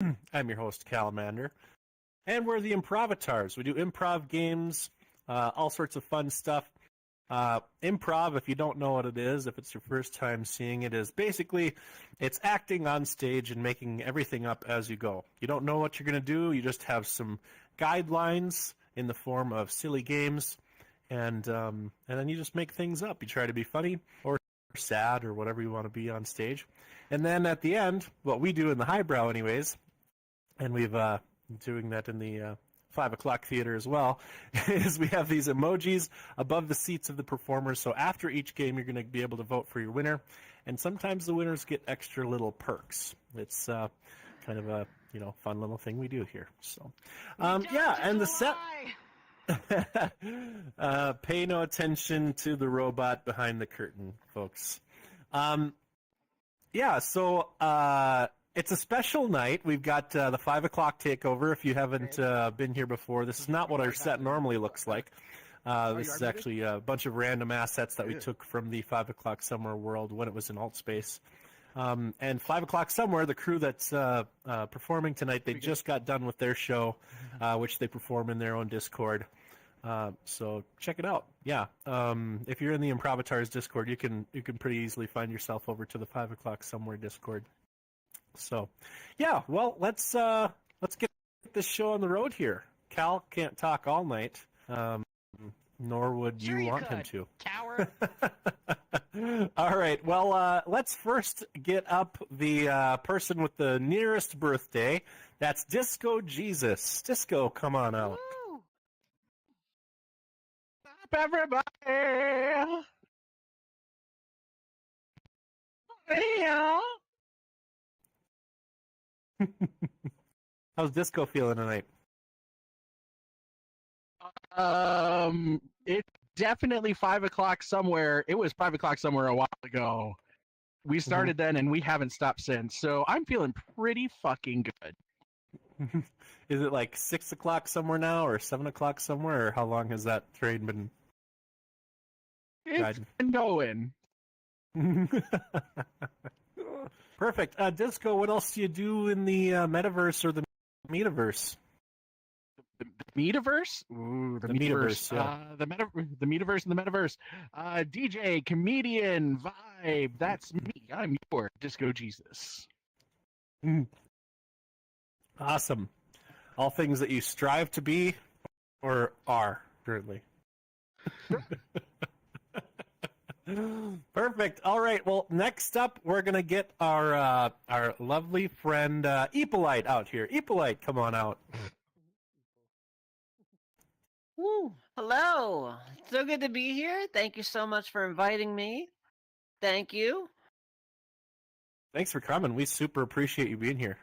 I'm your host, Calamander. And we're the Improvatars. We do improv games, all sorts of fun stuff. Improv, if you don't know what it is, if it's your first time seeing it, is basically it's acting on stage and making everything up as you go. You don't know what you're going to do. You just have some guidelines in the form of silly games, and then you just make things up. You try to be funny or sad or whatever you want to be on stage. And then at the end, what we do in the highbrow anyways, and we've doing that in the 5 o'clock theater as well, is we have these emojis above the seats of the performers. So after each game, you're going to be able to vote for your winner. And sometimes the winners get extra little perks. It's kind of a fun little thing we do here. So yeah, and the set. Pay no attention to the robot behind the curtain, folks. Yeah, so it's a special night. We've got the 5 o'clock takeover. If you haven't been here before, this is not what our set normally looks like. This is actually a bunch of random assets that we took from the 5 o'clock somewhere world when it was in alt space. And 5 o'clock somewhere, the crew that's performing tonight, they just got done with their show, which they perform in their own Discord. So check it out. Yeah. If you're in the Improvatars Discord, you can pretty easily find yourself over to the 5 o'clock somewhere Discord. So, yeah. Well, let's get this show on the road here. Cal can't talk all night, nor would you want him to. Coward. All right. Well, let's first get up the person with the nearest birthday. That's Disco Jesus. Disco, come on out. Woo! Stop, everybody! Yeah. How's Disco feeling tonight? It's definitely 5 o'clock somewhere. It was 5 o'clock somewhere a while ago. We started then, and we haven't stopped since. So I'm feeling pretty fucking good. Is it like 6 o'clock somewhere now, or 7 o'clock somewhere, or how long has that train been? It's been going. Perfect. Disco, what else do you do in the metaverse or the metaverse? The metaverse? Ooh, the metaverse. Yeah. The metaverse and the metaverse. DJ, comedian, vibe. That's me. I'm your Disco Jesus. Awesome. All things that you strive to be or are currently. Perfect. All right. Well, next up, we're gonna get our lovely friend Epolite out here. Epolite, come on out. Woo. Hello. So good to be here. Thank you so much for inviting me. Thank you. Thanks for coming. We super appreciate you being here.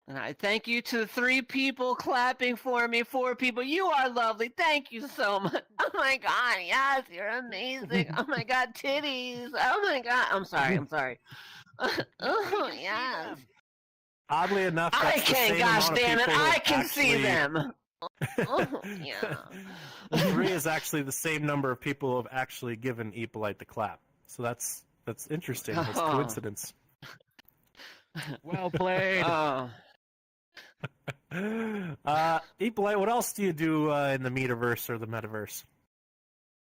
And I thank you to the 3 people clapping for me, 4 people. You are lovely. Thank you so much. Oh my God. Yes, you're amazing. Oh my God, titties. Oh my God. I'm sorry. Oh, yes. Oddly enough, I that's the can, same gosh amount of damn it. people I that can see actually- them. Oh, yeah. 3 is actually the same number of people who have actually given Epolite the clap. So that's interesting. That's Oh. coincidence. Well played. Oh. Epolite, what else do you do in the metaverse or the metaverse?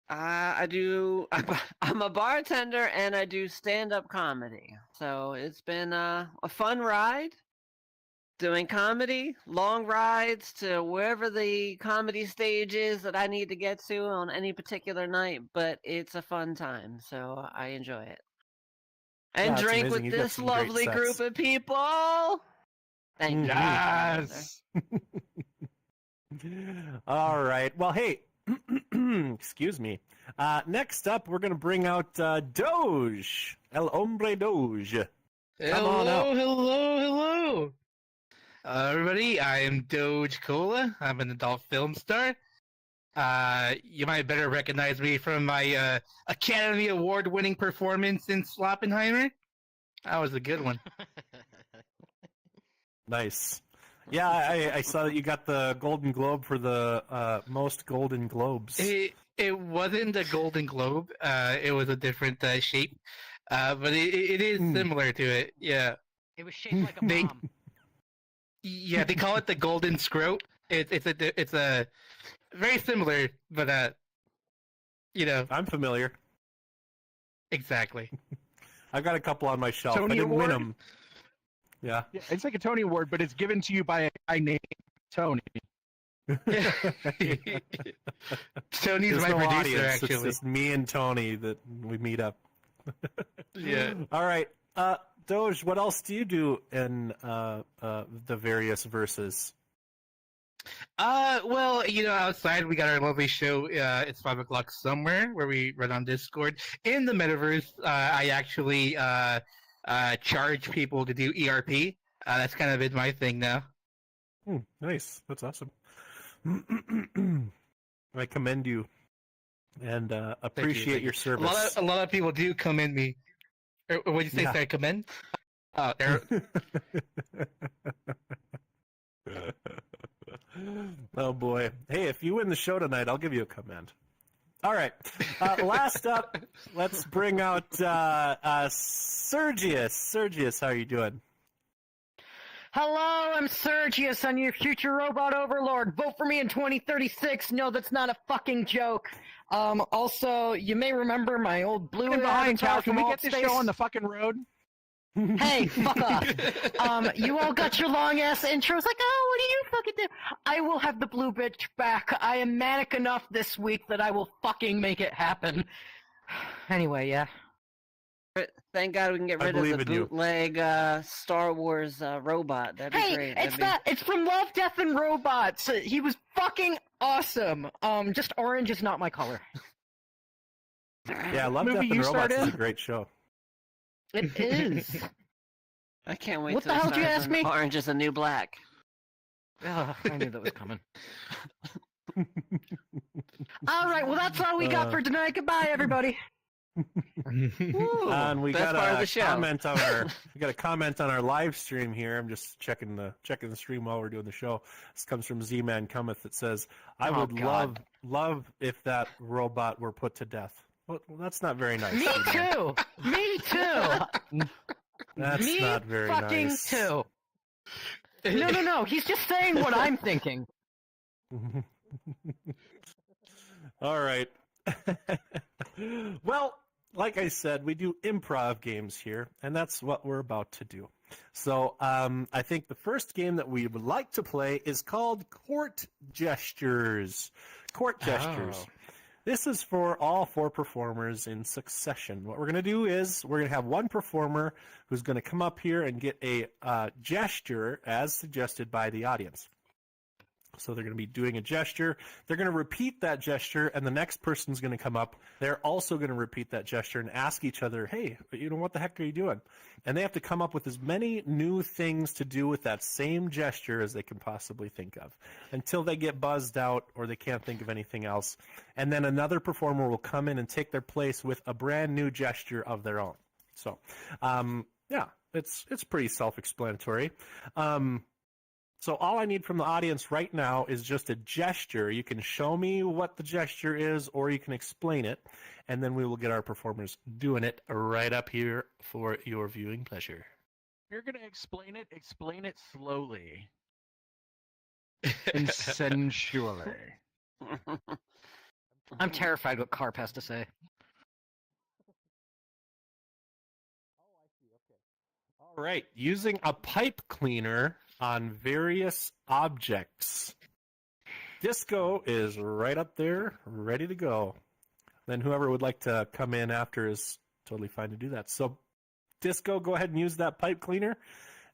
I'm a bartender and I do stand-up comedy. So it's been a fun ride doing comedy, long rides to wherever the comedy stage is that I need to get to on any particular night, but it's a fun time. So I enjoy it. And Yeah, it's drink amazing. with You've got this some great lovely sets. group of people. Thank you. Yes. All right. Well, hey, excuse me. Next up, we're going to bring out Doge. El Hombre Doge. Come on out. Hello. Everybody, I am Doge Cola. I'm an adult film star. You might better recognize me from my Academy Award-winning performance in Sloppenheimer. That was a good one. Nice. Yeah, I saw that you got the Golden Globe for the most Golden Globes. It wasn't a Golden Globe. It was a different shape, but it is similar to it. Yeah. It was shaped like a bomb. Yeah, they call it the golden scrote. It's a very similar, but I'm familiar. exactly. I've got a couple on my shelf. Tony I didn't win Award? them. Yeah. Yeah, it's like a Tony Award, but it's given to you by a guy named Tony. Tony's There's my no producer, audience. It's actually. just me and Tony that we meet up. Yeah. All right. Doge, what else do you do in the various verses? Well, outside we got our lovely show. It's 5 o'clock somewhere where we run on Discord. In the metaverse, I actually charge people to do ERP. That's kind of been my thing now. Nice. That's awesome. I commend you and appreciate your service. A lot of people do commend me. What did you say? Yeah. Sorry, commend? Oh, there. Oh boy. Hey, if you win the show tonight, I'll give you a commend. All right. Last up, let's bring out Sergius. Sergius, how are you doing? Hello, I'm Sergius. I'm your future robot overlord. Vote for me in 2036. No, that's not a fucking joke. Also, you may remember my old blue And behind avatar Cal, can from we Alt get this Space. show on the fucking road? Hey, fuck off. You all got your long ass intros like, oh, what do you fucking do? I will have the blue bitch back. I am manic enough this week that I will fucking make it happen. Anyway, yeah. Thank God we can get I rid of believe the in you. bootleg Star Wars robot. That'd be Hey, great. it's from Love, Death, and Robots. He was fucking awesome. Just orange is not my color. Yeah, Love, Movie Death, and you starred Robots is a in? great show. It is. I can't wait. What till the it hell did you starts ask on me? Orange is the New Black. Ugh, I knew that was coming. All right, well, that's all we got for tonight. Goodbye, everybody. Woo, And we best got part of a the show. comment on our we got a comment on our live stream here. I'm just checking the stream while we're doing the show. This comes from Z-Man Cometh that says, "I Oh, would God. love if that robot were put to death." Well, that's not very nice. Me Z-Man. too. Me too. That's Me not very fucking nice. too. No. He's just saying what I'm thinking. All right. Well, like I said, we do improv games here, and that's what we're about to do. So I think the first game that we would like to play is called Court Gestures. Court Gestures. Oh. This is for all 4 performers in succession. What we're going to do is we're going to have one performer who's going to come up here and get a gesture as suggested by the audience. So they're going to be doing a gesture. They're going to repeat that gesture, and the next person's going to come up. They're also going to repeat that gesture and ask each other, hey, what the heck are you doing? And they have to come up with as many new things to do with that same gesture as they can possibly think of until they get buzzed out or they can't think of anything else. And then another performer will come in and take their place with a brand new gesture of their own. So, yeah, it's pretty self-explanatory. So all I need from the audience right now is just a gesture. You can show me what the gesture is, or you can explain it, and then we will get our performers doing it right up here for your viewing pleasure. You're going to explain it slowly. And sensually. I'm terrified what Carp has to say. All right, using a pipe cleaner on various objects. Disco is right up there, ready to go. Then whoever would like to come in after is totally fine to do that. So, Disco, go ahead and use that pipe cleaner,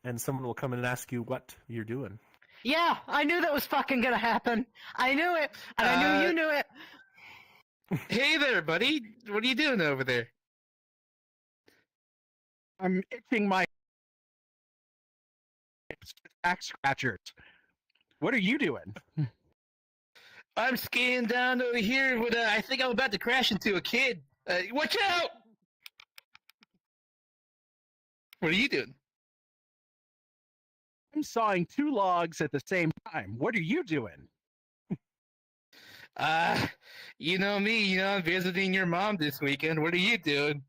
and someone will come in and ask you what you're doing. Yeah, I knew that was fucking gonna happen. I knew it, and I knew you knew it. Hey there, buddy. What are you doing over there? I'm itching my back scratchers. What are you doing? I'm skiing down over here with, I think I'm about to crash into a kid. Watch out! What are you doing? I'm sawing 2 logs at the same time. What are you doing? You know me, I'm visiting your mom this weekend. What are you doing?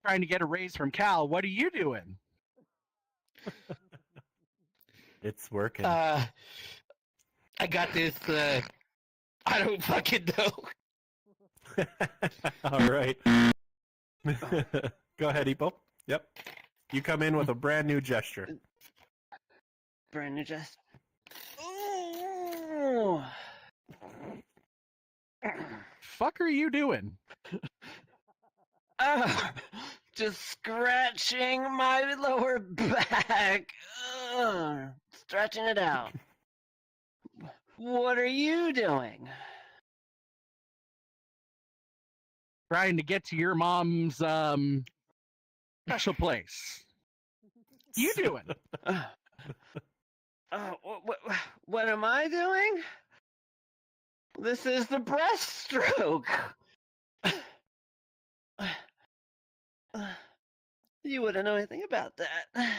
Trying to get a raise from Cal. What are you doing? It's working. I got this. I don't fucking know. All right. Go ahead, Epo. Yep. You come in with a brand new gesture. Brand new just. Ooh. Fuck are you doing? Just scratching my lower back. Stretching it out. What are you doing? Trying to get to your mom's special place. You doing? What am I doing? This is the breaststroke. You wouldn't know anything about that.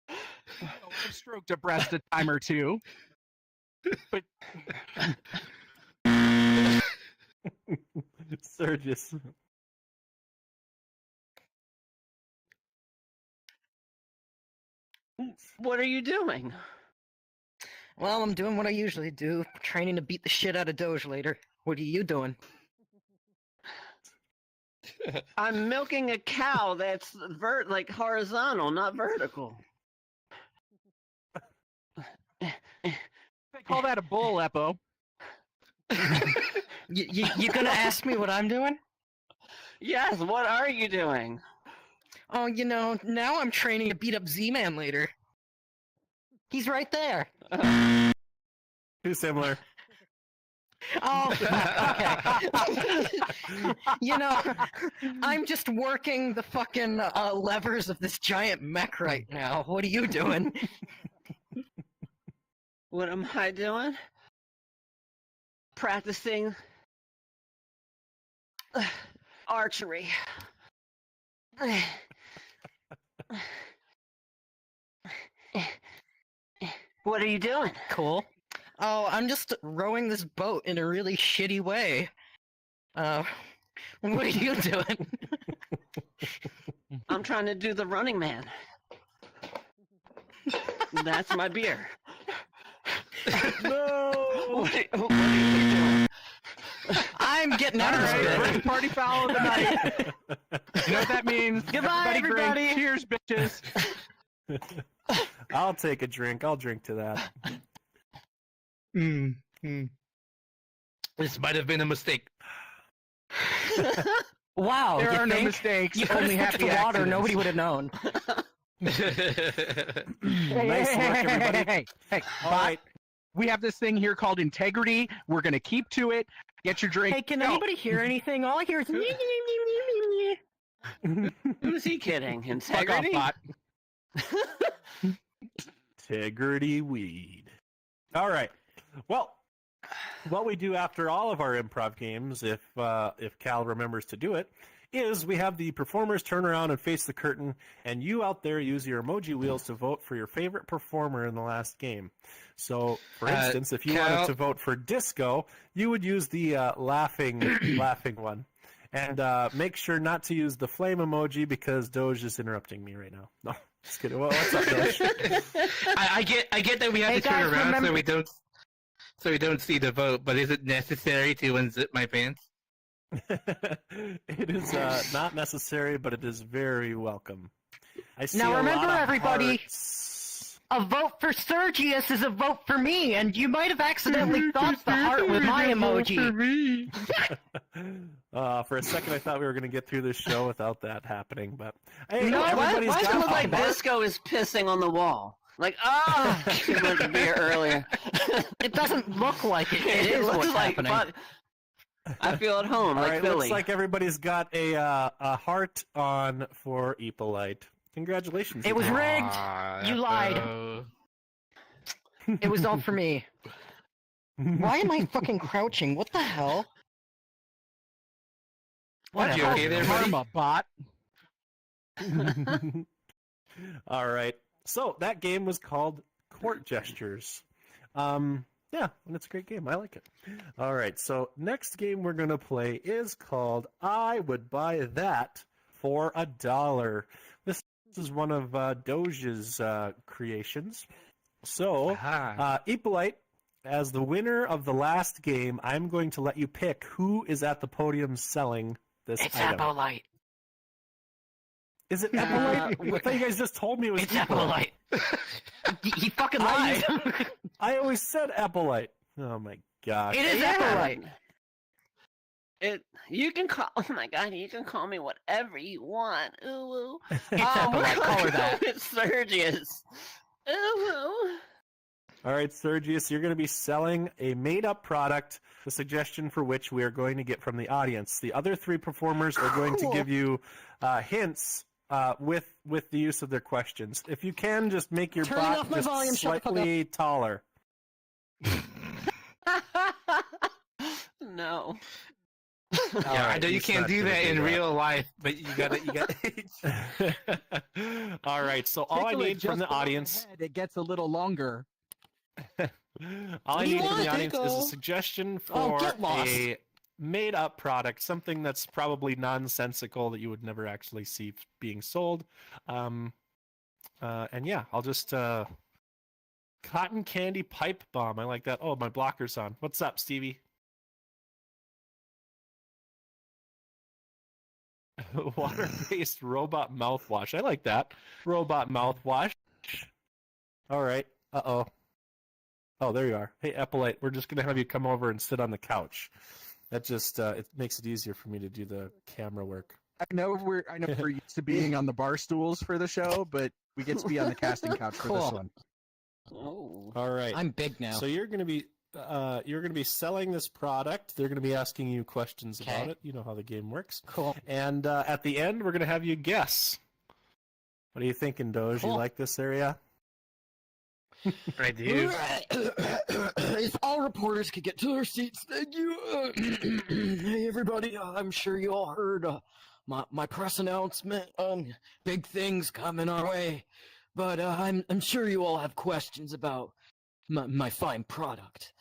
I've stroked a breast a time or two. But Sergius. What are you doing? Well, I'm doing what I usually do, training to beat the shit out of Doge later. What are you doing? I'm milking a cow that's like horizontal, not vertical. they call that a bull, Eppo. You gonna ask me what I'm doing? Yes, what are you doing? Oh, now I'm training to beat up Z-Man later. He's right there. Too similar. Oh, okay. I'm just working the fucking levers of this giant mech right now. What are you doing? What am I doing? Practicing archery. What are you doing? Cool. Oh, I'm just rowing this boat in a really shitty way. What are you doing? I'm trying to do the Running Man. That's my beer. No! What are you doing? I'm getting out of this Alright, bit. first party foul of the night. You know what that means? Goodbye, everybody. Drink. Cheers, bitches. I'll take a drink. I'll drink to that. This might have been a mistake. Wow, There you are no think? mistakes. You could only have switched happy to water, accidents. nobody would have known. Nice work, everybody. Hey, All bot, right. we have this thing here called integrity. We're going to keep to it. Get your drink. Hey, can Go. anybody hear anything? All I hear is... Who's he kidding? Fuck off, Integrity? bot. Integrity weed. All right. Well, what we do after all of our improv games, if Cal remembers to do it, is we have the performers turn around and face the curtain, and you out there use your emoji wheels to vote for your favorite performer in the last game. So, for instance, if you Cal- wanted to vote for Disco, you would use the laughing one. And make sure not to use the flame emoji because Doge is interrupting me right now. No, just kidding. Well, what's up, Doge? I get that we have Hey, to turn guys, around remember- so we don't see the vote. But is it necessary to unzip my pants? It is not necessary, but it is very welcome. I see Now a remember, lot of everybody, hearts. a vote for Sergius is a vote for me, and you might have accidentally thought the heart with my emoji. For a second, I thought we were going to get through this show without that happening, but hey, No, everybody's Why does it got look like a heart. Disco is pissing on the wall? Like, he went to beer earlier. It doesn't look like it. It is looks what's like happening. fun. I feel at home, All like right, Philly. looks like everybody's got a heart on for Epolite. Congratulations. It was Epolite. rigged. You lied. It was all for me. Why am I fucking crouching? What the hell? What, you okay there, buddy? Karma, bot. All right. So that game was called Court Gestures. Yeah, Yeah, and it's a great game. I like it. All right, so next game we're going to play is called I Would Buy That for $1. This is one of Doge's creations. So, Aha. Ippolite, as the winner of the last game, I'm going to let you pick who is at the podium selling this It's item. Eppolite. Is it Eppolite? I thought you guys just told me it was It's Ippolite. Eppolite. He fucking lied. I always said Eppolite. Oh my gosh. It is Eppolite. You can call. Oh my god! You can call me whatever you want. Ooh, ooh. It's We're Eppolite. Call her gonna that. go with Sergius. Ooh, ooh. All right, Sergius, you're going to be selling a made-up product, the suggestion for which we are going to get from the audience. The other three performers are going to give you hints with the use of their questions. If you can, just make your Turning bot off my just volume, shut the fuck slightly taller. No. Yeah, I Alright, know you it's can't not do gonna that do in that. real life, but you got All right, so all I Tickle it need from just the below audience, head, it gets a little longer. all I do you need from want, the audience is a Tickle? suggestion Oh, for get lost. a made-up product, something that's probably nonsensical that you would never actually see being sold. And yeah, I'll just cotton candy pipe bomb. I like that. Oh, my blocker's on. What's up, Stevie? Water-based robot mouthwash. I like that. Robot mouthwash. All right. Uh-oh. Oh, there you are. Hey, Eppolite, we're just going to have you come over and sit on the couch. That just it makes it easier for me to do the camera work. I know we're used to being on the bar stools for the show, but we get to be on the casting couch for this Cool. one. Oh. All right. I'm big now. So you're going to be selling this product. They're going to be asking you questions about Okay. it. You know how the game works. Cool. And at the end, we're going to have you guess. What are you thinking, Doge? You Cool. like this area? I do. If all reporters could get to their seats, thank you. Hey, everybody. I'm sure you all heard my press announcement. Big things coming our way. But I'm sure you all have questions about my fine product.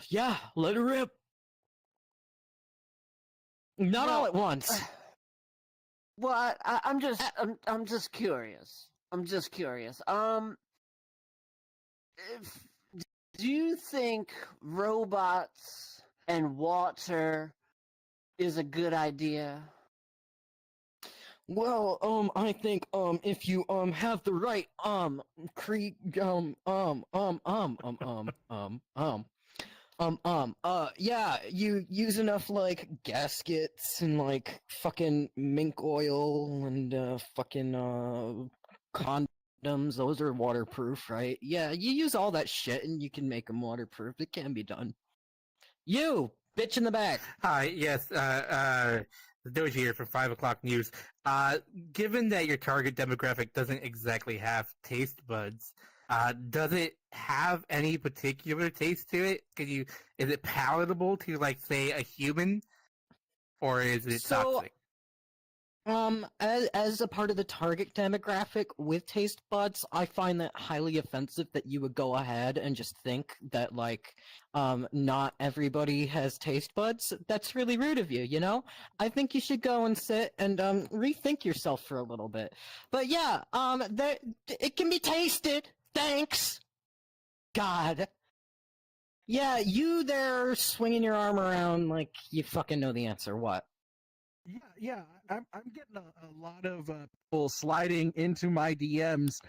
Yeah, let it rip. Not all at once. Well, I'm just curious. I'm just curious. Do you think robots and water is a good idea? Well, I think if you have the right yeah, you use enough like gaskets and like fucking mink oil and fucking condoms. Those are waterproof, right? Yeah, you use all that shit and you can make them waterproof. It can be done. You bitch in the back. Hi, yes, Doge here from 5 o'clock news. Given that your target demographic doesn't exactly have taste buds, does it have any particular taste to it? Is it palatable to, like, say, a human? Or is it toxic? As a part of the target demographic with taste buds, I find that highly offensive that you would go ahead and just think that, like, not everybody has taste buds. That's really rude of you, you know? I think you should go and sit and, rethink yourself for a little bit. But yeah, it can be tasted. Thanks. God. Yeah, you there swinging your arm around like you fucking know the answer. What? Yeah, I'm getting a lot of people sliding into my DMs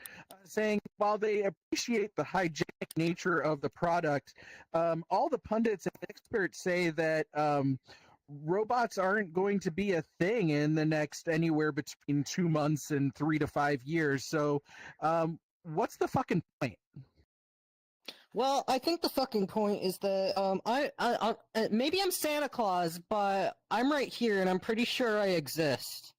saying while they appreciate the hygienic nature of the product, all the pundits and experts say that robots aren't going to be a thing in the next anywhere between 2 months and 3 to 5 years. So, what's the fucking point? Well, I think the fucking point is that I maybe I'm Santa Claus, but I'm right here and I'm pretty sure I exist.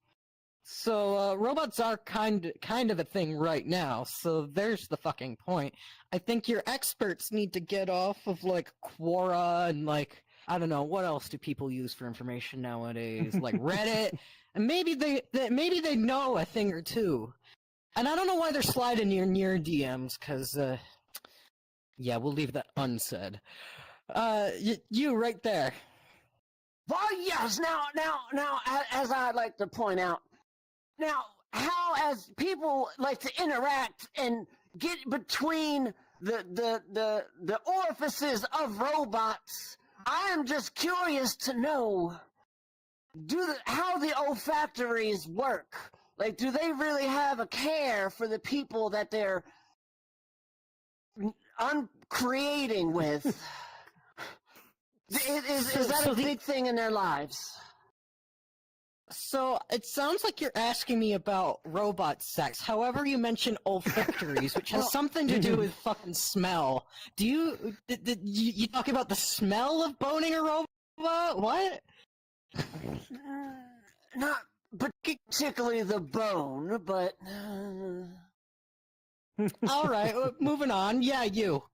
So robots are kind of a thing right now. So there's the fucking point. I think your experts need to get off of like Quora and like I don't know what else do people use for information nowadays, like Reddit, and maybe they know a thing or two. And I don't know why they're sliding near DMs, because Yeah, we'll leave that unsaid. You right there. Well, yes. Now, as I'd like to point out, now, how as people like to interact and get between the orifices of robots, I am just curious to know, how the olfactories work. Like, do they really have a care for the people that they're creating with? Is that a big thing in their lives? So it sounds like you're asking me about robot sex. However, you mentioned olfactories, which has something to do with fucking smell. Do you talk about the smell of boning a robot? What? Not particularly the bone, but... All right, moving on. Yeah, you.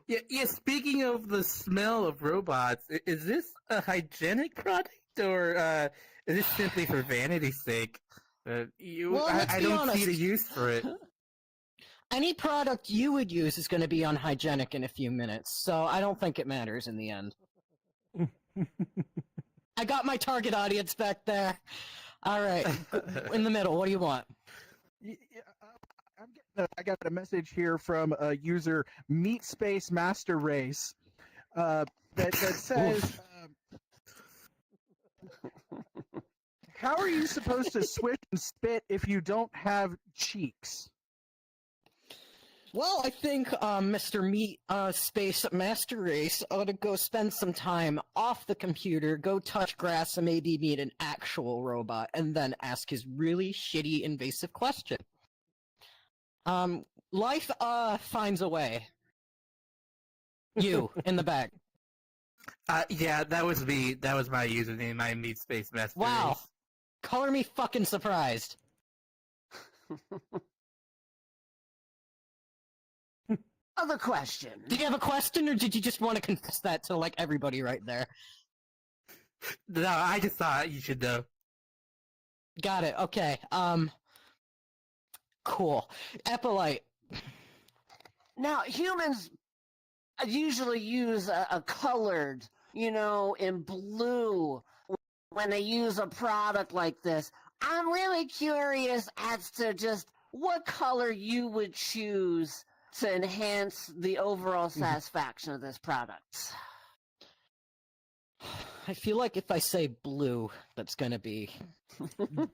Yeah. Speaking of the smell of robots, is this a hygienic product or is this simply for vanity's sake? Well, I don't see the use for it. Any product you would use is going to be unhygienic in a few minutes, so I don't think it matters in the end. I got my target audience back there. All right, in the middle. What do you want? I got a message here from a user Meat Space Master Race that says, "How are you supposed to swish and spit if you don't have cheeks?" Well, I think Mr. Meat Space Master Race ought to go spend some time off the computer, go touch grass, and maybe meet an actual robot, and then ask his really shitty invasive question. Life finds a way. You, in the back. Yeah, that was me. That was my username, my Meat Space Master Wow. Race. Color me fucking surprised. Other question. Did you have a question, or did you just want to confess that to, like, everybody right there? No, I just thought you should know. Got it, okay. Cool. Epilite. Now, humans usually use a colored, in blue when they use a product like this. I'm really curious as to just what color you would choose to enhance the overall satisfaction of this product. I feel like if I say blue, that's gonna be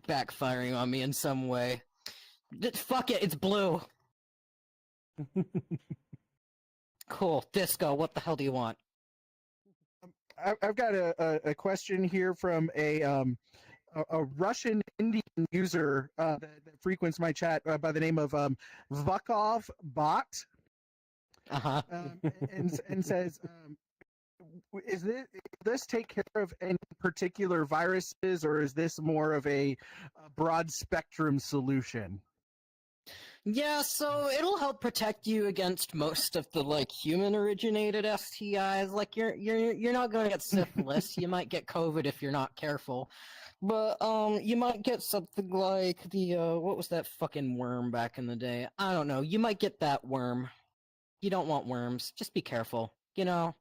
backfiring on me in some way. Fuck it, it's blue. Cool. Disco, what the hell do you want? I've got a question here from a Russian Indian user that frequents my chat by the name of Vukov Bot. Uh-huh. And says, does this take care of any particular viruses, or is this more of a broad spectrum solution? Yeah, so it'll help protect you against most of the human originated STIs. Like you're not going to get syphilis. You might get COVID if you're not careful. But you might get something like the what was that fucking worm back in the day? I don't know. You might get that worm. You don't want worms. Just be careful. Do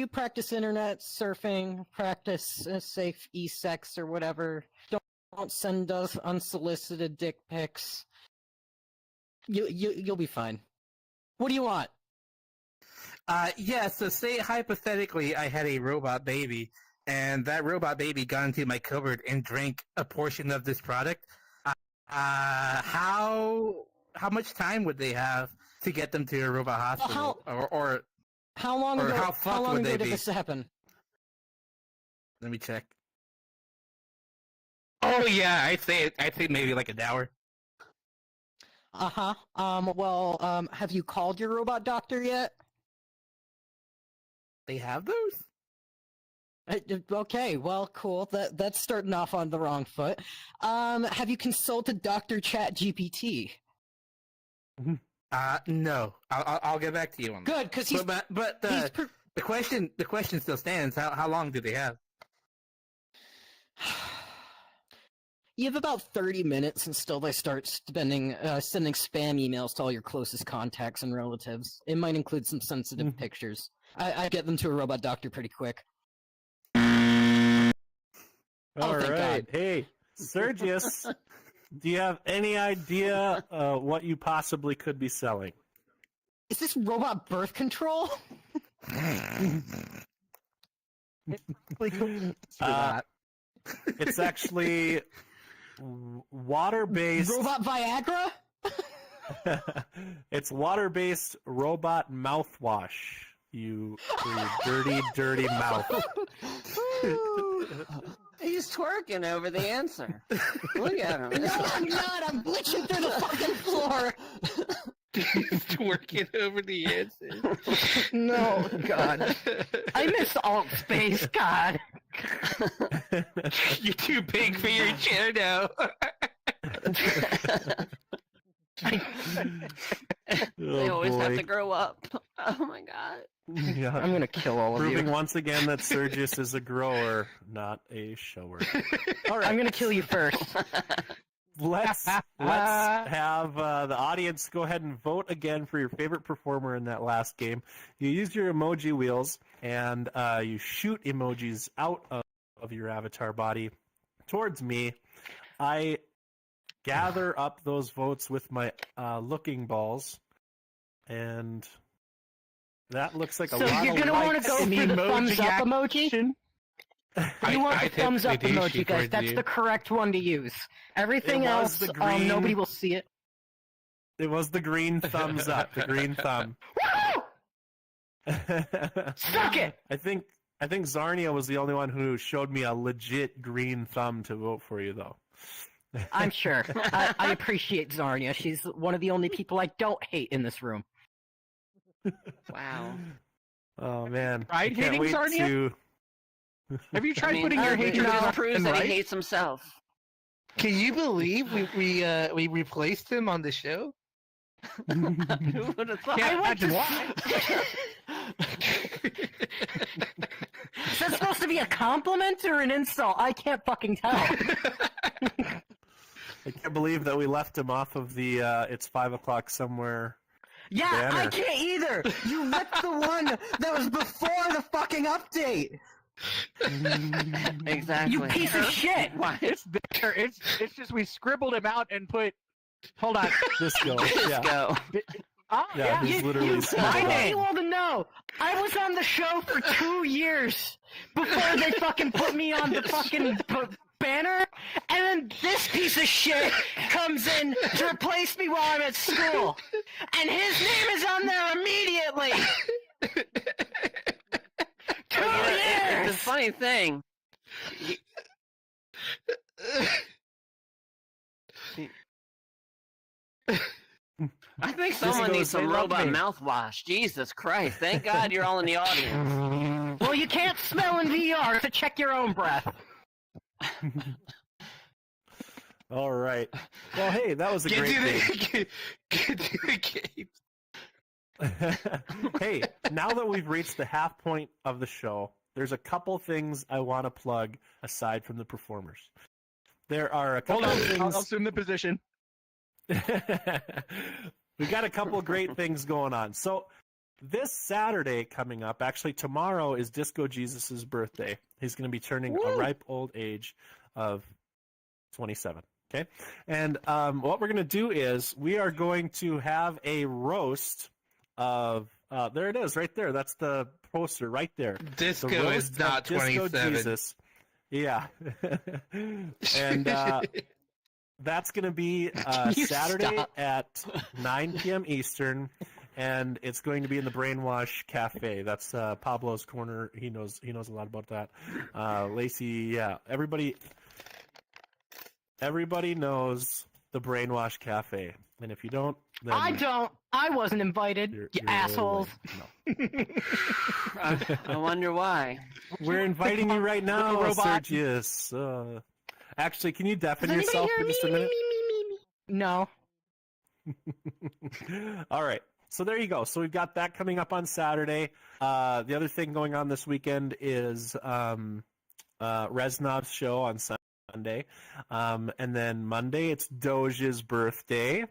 practice internet surfing, practice safe e-sex or whatever. Don't send us unsolicited dick pics. You'll be fine. What do you want? Yeah, so say hypothetically I had a robot baby, and that robot baby got into my cupboard and drank a portion of this product. How much time would they have to get them to a robot hospital? Or how long ago? How fucked would they did be? this happen? Let me check. Oh yeah, I'd say maybe like an hour. Uh-huh. Well, have you called your robot doctor yet? They have those? Okay, well, cool. That's starting off on the wrong foot. Have you consulted Dr. ChatGPT? No. I'll get back to you on that. Good, because he's... But the question still stands. How long do they have? You have about 30 minutes until they start sending spam emails to all your closest contacts and relatives. It might include some sensitive pictures. I get them to a robot doctor pretty quick. All thank right. God. Hey, Sergius, do you have any idea what you possibly could be selling? Is this robot birth control? It's actually water-based. Robot Viagra? It's water-based robot mouthwash. You dirty, dirty mouth. He's twerking over the answer. Look at him. No, I'm not. I'm glitching through the fucking floor. He's twerking over the answer. No, God. I miss alt space, God. You're too big for your chair now. They always have boy. to grow up. Oh my god. Yeah. I'm gonna kill all of Proving you. once again that Sergius is a grower, not a shower. All right. I'm gonna kill you first. Let's have the audience go ahead and vote again for your favorite performer in that last game. You use your emoji wheels and you shoot emojis out of your avatar body towards me. I gather up those votes with my looking balls, and that looks like a So lot you're of gonna want to likes. go for the thumbs up emoji? You want the thumbs up typically do emoji, shoot guys. towards That's you. the correct one to use. Everything It was else, the green- nobody will see it. It was the green thumbs up, the green thumb. Woo! Suck it! I think Zarnia was the only one who showed me a legit green thumb to vote for you, though. I'm sure. I appreciate Zarnia. She's one of the only people I don't hate in this room. Wow. Oh man! Tried I can't hating wait Zarnia? to. Have you tried I mean, putting your it hatred just on proves him, that right? he hates himself. Can you believe we replaced him on the show? Who would have thought? Can't I went imagine to- why. Is that supposed to be a compliment or an insult? I can't fucking tell. I can't believe that we left him off of the "It's 5 o'clock somewhere." Yeah, I Banner. can't either. You ripped the one that was before the fucking update. Exactly. You piece of shit. Why? It's there. It's just we scribbled him out and put. Hold on. Disco. Yeah. Go. Oh, Yeah, yeah. he's literally I scribbled want out. you all to know, I was on the show for 2 years before they fucking put me on the fucking banner, and then this piece of shit comes in to replace me while I'm at school, and his name is on there immediately. 2 It's years. a funny thing. I think someone goes, needs "They some love robot me." mouthwash. Jesus Christ. Thank God you're all in the audience. Well, you can't smell in VR, so check your own breath. All right. Well, hey, that was a Get great to game. get to the game. Hey, now that we've reached the half point of the show, there's a couple things I want to plug aside from the performers. There are a Hold couple on. of things. I'll assume the position. We got a couple of great things going on. So this Saturday coming up, actually tomorrow, is Disco Jesus' birthday. He's going to be turning a ripe old age of 27. Okay, and what we're going to do is we are going to have a roast of. There it is, right there. That's the poster right there. Disco The roast is not of Disco 27. Jesus. Yeah, and that's going to be You Saturday stop. at 9 p.m. Eastern, and it's going to be in the Brainwash Cafe. That's Pablo's corner. He knows a lot about that. Lacey, yeah, everybody knows the Brainwash Cafe, and if you don't, then I don't. I wasn't invited, you're you really assholes. lame. I wonder why. No. We're inviting you right now, Robot. Sergius. Actually, can you deafen Does anybody yourself hear for just a me, minute? me? No. All right. So there you go. So we've got that coming up on Saturday. The other thing going on this weekend is Reznov's show on Sunday Monday. And then Monday, it's Doge's birthday.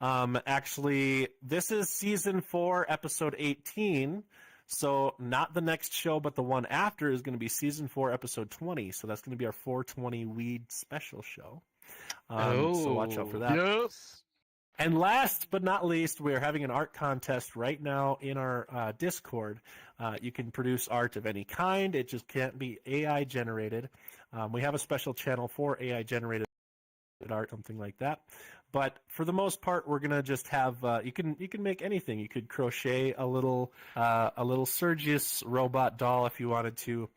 Actually, this is season 4, episode 18. So not the next show, but the one after is going to be season 4, episode 20. So that's going to be our 420 weed special show. So watch out for that. Yes. And last but not least, we're having an art contest right now in our Discord. You can produce art of any kind. It just can't be AI generated. We have a special channel for AI generated art, something like that. But for the most part, we're gonna just have you can make anything. You could crochet a little Sergius robot doll if you wanted to.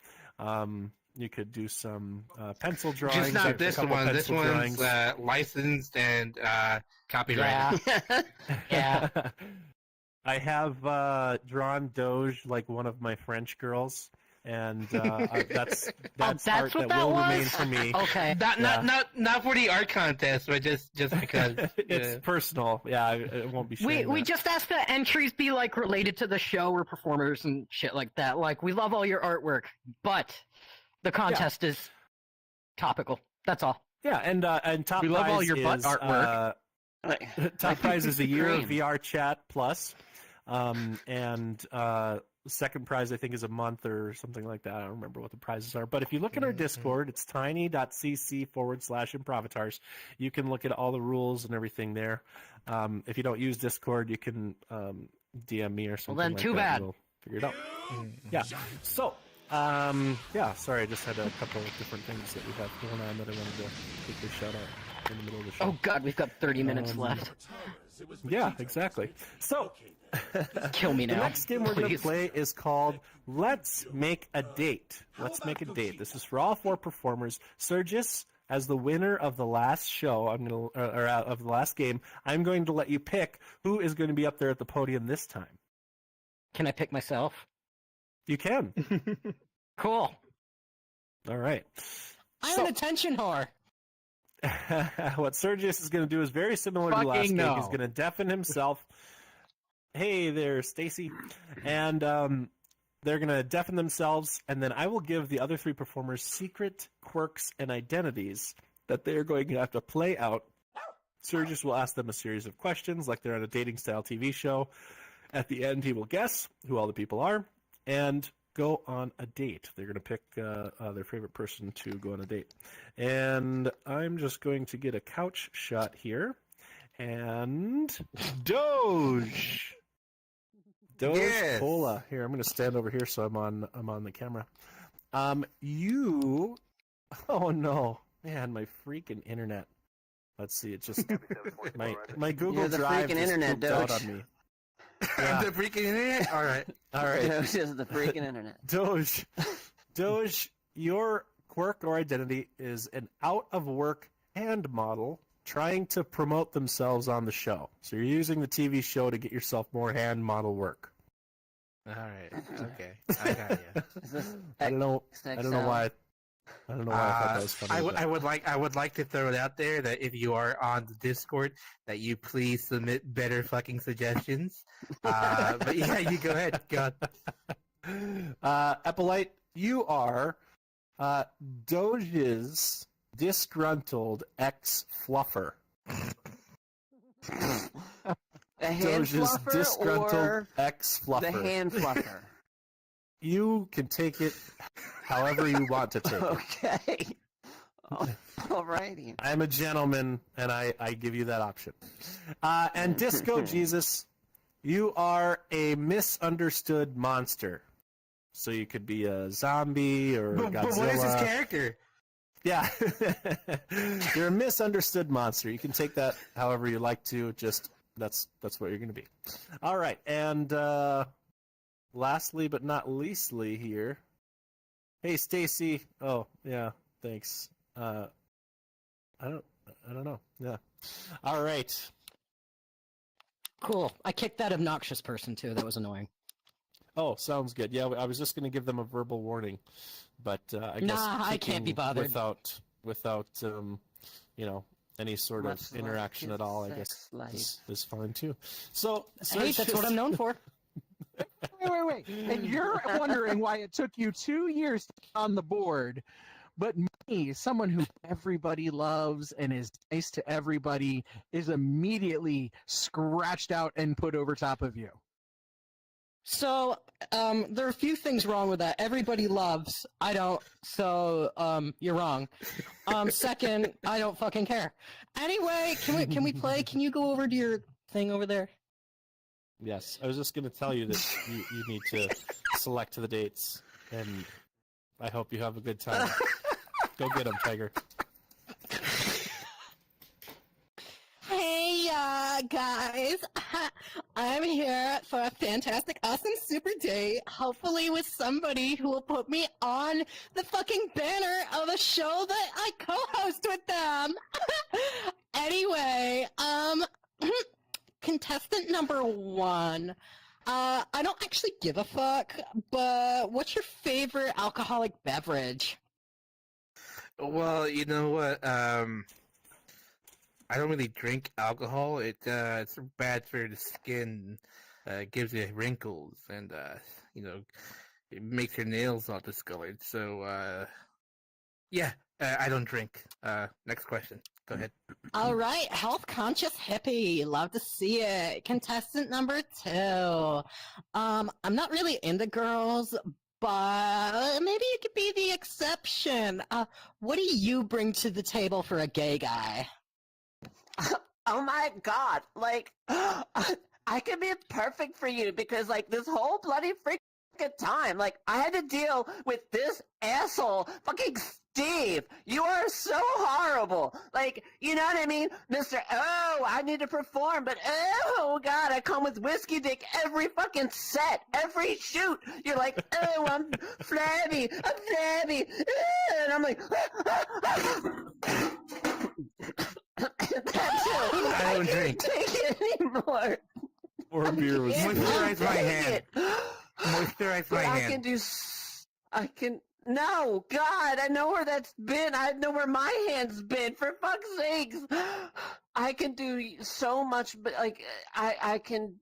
You could do some pencil drawings. Just not this one. This one's licensed and copyrighted. Yeah. I have drawn Doge like one of my French girls, and that's art what that that will was? remain for me. Okay. Not for the art contest, but just because It's personal. Yeah, it won't be. We just ask that entries be like related to the show or performers and shit like that. Like, we love all your artwork, but the contest is topical. That's all. Yeah, and top We prize love all your butt is, artwork. Top prize is a year of Cream. VR chat plus, and second prize I think is a month or something like that. I don't remember what the prizes are. But if you look at our Discord, it's tiny.cc/Improvatars. You can look at all the rules and everything there. If you don't use Discord, you can DM me or something. then like too that, bad. and we'll figure it out. Yeah. So. Sorry, I just had a couple of different things that we have going on that I wanted to quickly shout out in the middle of the show. Oh god, we've got 30 minutes left. Yeah, exactly. So, Kill me the now. next game we're going to please. play is called Let's Make a Date. Let's Make a Date. This is for all 4 performers. Sergius, as the winner of the last show, of the last game, I'm going to let you pick who is going to be up there at the podium this time. Can I pick myself? You can. Cool. All right. I'm So- an attention whore. What Sergius is going to do is very similar to Fucking last game. no. He's going to deafen himself. Hey there, Stacy. And they're going to deafen themselves, and then I will give the other 3 performers secret quirks and identities that they're going to have to play out. Sergius will ask them a series of questions like they're on a dating-style TV show. At the end, he will guess who all the people are and go on a date. They're going to pick their favorite person to go on a date. And I'm just going to get a couch shot here. And Doge. Doge Yes. Cola. Here, I'm going to stand over here so I'm on the camera. You. Oh no, man, my freaking internet. Let's see. It just my Google You're the Drive freaking just internet, pooped out Doge. on me. Yeah. The freaking internet. All right. All right. Doge is the freaking internet. Doge, your quirk or identity is an out-of-work hand model trying to promote themselves on the show. So you're using the TV show to get yourself more hand model work. All right. Okay. I got you. Is this I don't know why. I don't know why I thought that was funny. I would like to throw it out there that if you are on the Discord, that you please submit better fucking suggestions. But yeah, you go ahead. Go on. Eppolite, you are Doge's disgruntled ex-fluffer. a hand Doge's fluffer disgruntled or ex-fluffer. the hand fluffer? You can take it however you want to take it. Okay. Alrighty. I'm a gentleman, and I give you that option. And Disco Jesus, you are a misunderstood monster. So you could be a zombie or Godzilla. But what is his character? Yeah. You're a misunderstood monster. You can take that however you like to. Just that's what you're going to be. All right. And lastly but not leastly here. Hey, Stacy. Oh, yeah. Thanks. I don't know. Yeah. All right. Cool. I kicked that obnoxious person too. That was annoying. Oh, sounds good. Yeah, I was just going to give them a verbal warning, but I guess Nah, I can't be kicking bothered. without any sort Much of like interaction his at all. I sex guess life. is fine too. So, Hey, that's what I'm known for. Wait. And you're wondering why it took you 2 years to get on the board, But me, someone who everybody loves and is nice to everybody, is immediately scratched out and put over top of you. So, there are a few things wrong with that. Everybody loves. I don't. So, you're wrong. Second, I don't fucking care. Anyway, can we play? Can you go over to your thing over there? Yes, I was just going to tell you that you need to select the dates, and I hope you have a good time. Go get them, Tiger. Hey, guys. I'm here for a fantastic, awesome, super date. Hopefully with somebody who will put me on the fucking banner of a show that I co-host with them. Anyway, contestant number 1. I don't actually give a fuck, but what's your favorite alcoholic beverage? Well, you know what? I don't really drink alcohol. It's bad for the skin. It gives you wrinkles, and it makes your nails all discolored. So, yeah, I don't drink. Next question. Go ahead. All right, health conscious hippie. Love to see it. Contestant number 2. I'm not really into girls, but maybe you could be the exception. What do you bring to the table for a gay guy? Oh my god, like, I could be perfect for you because, like, this whole bloody freaking time, like, I had to deal with this asshole, fucking Steve. You are so horrible. Like, you know what I mean? Mr. Oh, I need to perform, but oh god, I come with whiskey dick every fucking set, every shoot. You're like, oh, I'm flabby, and I'm like, I don't drink. Take it anymore. Or beer was Moisturize my hand. Moisturize my I hand. No, God, I know where that's been. I know where my hand's been. For fuck's sakes, I can do so much, but like, I can.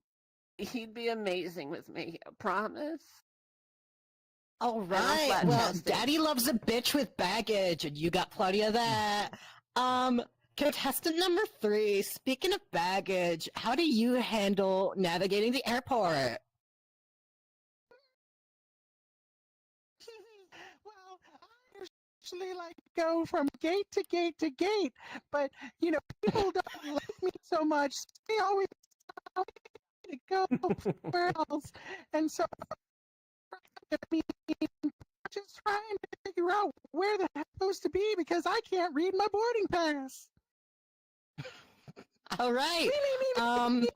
He'd be amazing with me. I promise. All right. Well, Daddy loves a bitch with baggage, and you got plenty of that. Contestant number 3. Speaking of baggage, how do you handle navigating the airport? Well, I usually like go from gate to gate to gate, but people don't like me so much. They always tell me to go somewhere else, and so I'm just trying to figure out where the heck I'm supposed to be because I can't read my boarding pass. All right. Me.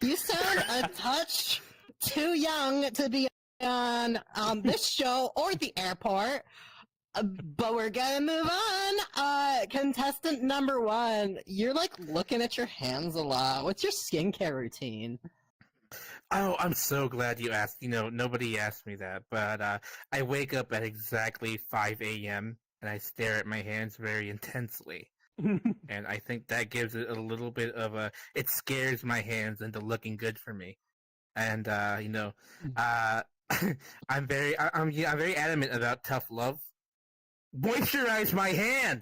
You sound a touch too young to be on this show or the airport, but we're gonna move on. Contestant number 1, you're like looking at your hands a lot. What's your skincare routine? Oh, I'm so glad you asked. Nobody asked me that, but I wake up at exactly 5 a.m. and I stare at my hands very intensely. And I think that gives it a little bit of it scares my hands into looking good for me. And I'm very adamant about tough love. Moisturize my hand.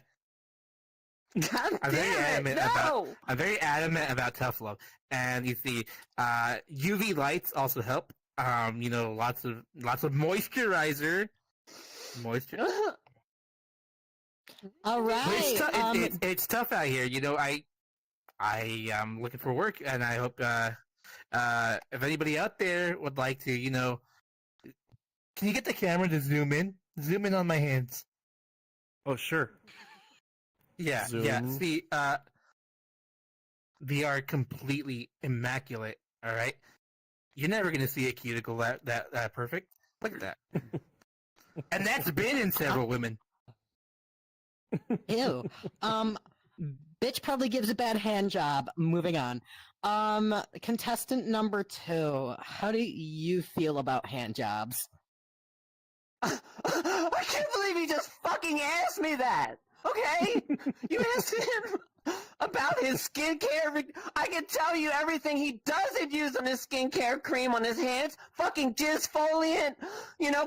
God I'm very adamant about tough love. And you see, UV lights also help. Lots of moisturizer. All right. It's tough out here. I am looking for work, and I hope if anybody out there would like to, can you get the camera to zoom in? Zoom in on my hands. Oh, sure. Yeah, Zoom. yeah. See, they are completely immaculate. All right, you're never gonna see a cuticle that perfect. Look at that. And that's been in several women. Ew. Bitch probably gives a bad hand job. Moving on. Contestant number 2, how do you feel about hand jobs? I can't believe he just fucking asked me that. Okay, you asked him. about his skincare. I can tell you everything he doesn't use on his skincare cream on his hands. Fucking disfoliant,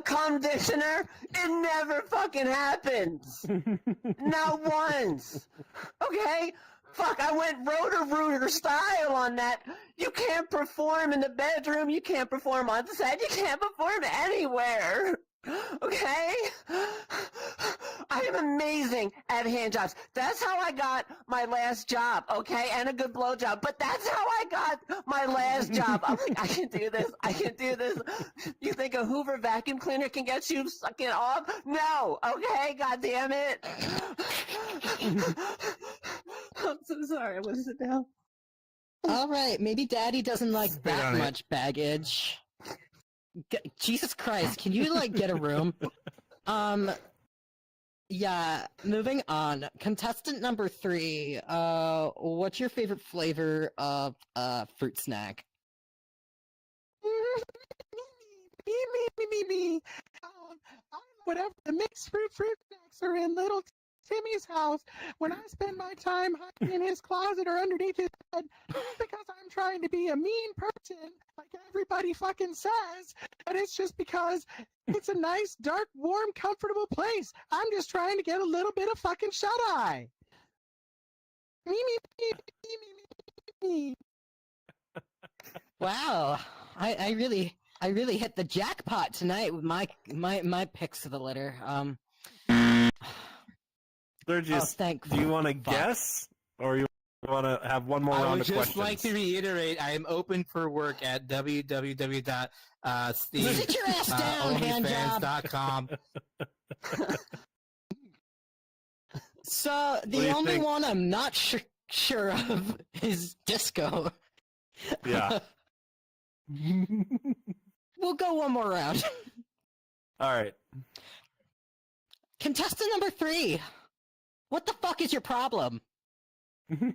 conditioner. It never fucking happens. Not once. Okay? Fuck, I went Roto-Rooter style on that. You can't perform in the bedroom. You can't perform on set. You can't perform anywhere. Okay? I am amazing at hand jobs. That's how I got my last job, okay? And a good blowjob. But that's how I got my last job. I'm like, I can do this. I can do this. You think a Hoover vacuum cleaner can get you sucking off? No. Okay? God damn it. I'm so sorry. I want to sit down. All right, maybe Daddy doesn't like Spit that on it. much baggage. Jesus Christ, can you get a room? Yeah, moving on. Contestant number 3, what's your favorite flavor of fruit snack? Me. Whatever the mixed fruit snacks are in little Timmy's house, when I spend my time hiding in his closet or underneath his bed, not because I'm trying to be a mean person, like everybody fucking says, but it's just because it's a nice, dark, warm, comfortable place. I'm just trying to get a little bit of fucking shut-eye. Me. Wow, I really hit the jackpot tonight with my picks of the litter. Sturgis, thank do you want to fuck. guess, or you want to have one more I round would of just questions? like to reiterate, I am open for work at Sit your ass down, hand job. onlyfans.com. So do the you only think? one I'm not sure of is Disco. Yeah. We'll go one more round. All right. Contestant number 3. What the fuck is your problem? Me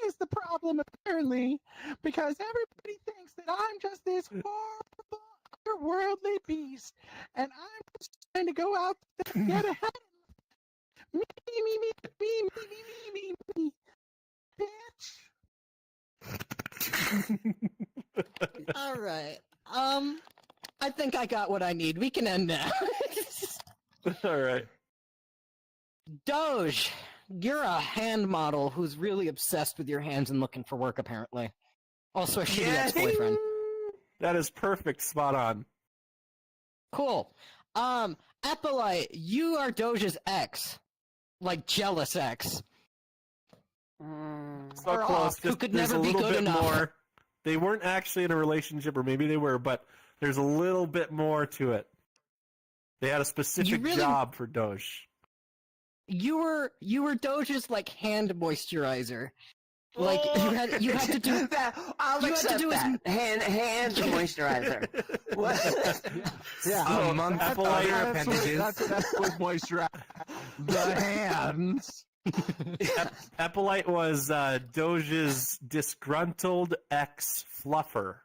is the problem, apparently, because everybody thinks that I'm just this horrible, otherworldly beast, and I'm just trying to go out there and get ahead. Me, bitch. All right. I think I got what I need. We can end now. All right. Doge, you're a hand model who's really obsessed with your hands and looking for work, apparently. Also a shitty ex-boyfriend. That is perfect. Spot on. Cool. Epilite, you are Doge's ex. Like, jealous ex. So Or close. off, who Just, could there's never a be little good bit enough. more. They weren't actually in a relationship, or maybe they were, but there's a little bit more to it. They had a specific really- job for Doge. You were Doge's, like, hand moisturizer. Like, you had to do... that. I'll you had to accept do his- that. Hand moisturizer. What? Yeah. A month Apple of Light- other appendages. That's what moisturize the hands. Epilite was Doge's disgruntled ex-fluffer.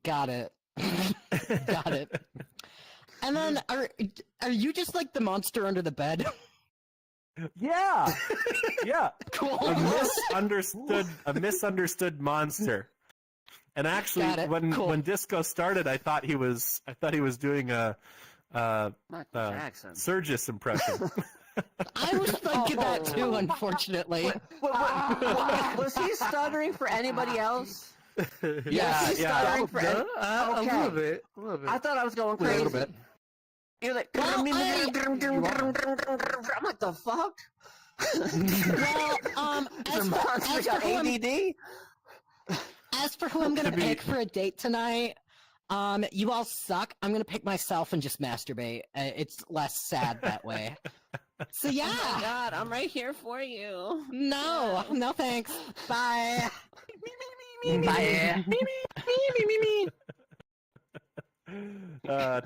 Got it. Got it. And then, are you just like the monster under the bed? Yeah, yeah. Cool. A misunderstood monster. And actually, Got it. when Cool. Disco started, I thought he was doing a Michael Jackson. Sergis impression. I was thinking that too, unfortunately. Was he stuttering for anybody else? Yeah, Was he yeah. stuttering for any- A Okay. little bit. A little bit. I thought I was going crazy. little bit. You're like, Well, I'm like, the fuck? Well, The monster got ADD? as for who I'm gonna pick for a date tonight, you all suck. I'm gonna pick myself and just masturbate. It's less sad that way. So Oh my yeah, god, I'm right here for you. no thanks. Bye. Bye.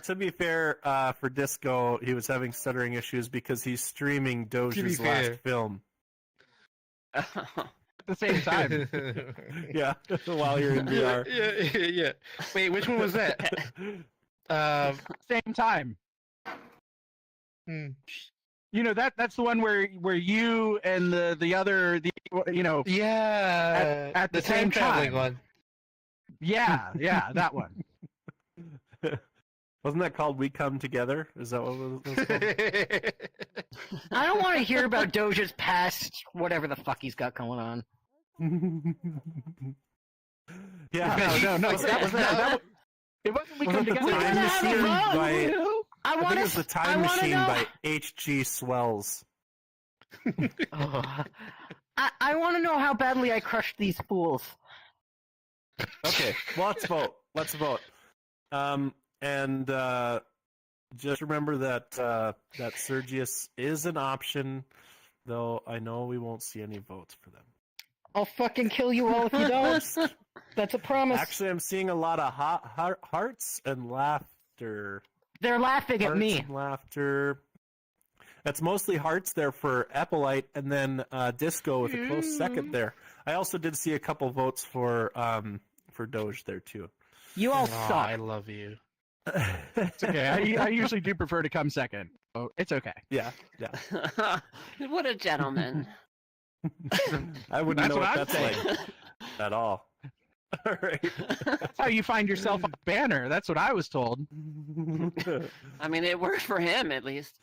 To be fair, for Disco, he was having stuttering issues because he's streaming Doge's fair. last film. At the same time. Yeah, while you're in VR. Yeah. Wait, which one was that? Same time. Hmm. You know that's the one where you and the other Yeah, at the time same traveling time. one. Yeah, that one. Wasn't that called We Come Together? Is that what it was called? I don't want to hear about Doja's past, whatever the fuck he's got going on. Yeah. No. Was that, It wasn't we was come that the together. Time have a Machine vote, by? I I think want it was the to. Time Machine know. by H.G. Swells. Oh. I want to know how badly I crushed these fools. Okay, well, let's vote. And just remember that Sergius is an option, though I know we won't see any votes for them. I'll fucking kill you all if you don't. That's a promise. Actually, I'm seeing a lot of hearts and laughter. They're laughing at Hearts me. and laughter. That's mostly hearts there for Eppolite, and then Disco with a close second there. I also did see a couple votes for Doge there too. You all Aw, suck. I love you. It's okay. I usually do prefer to come second. Oh, it's okay. Yeah. What a gentleman. I wouldn't That's know what what I'm that's saying. like at all. All right. That's how you find yourself a banner. That's what I was told. I mean, it worked for him at least.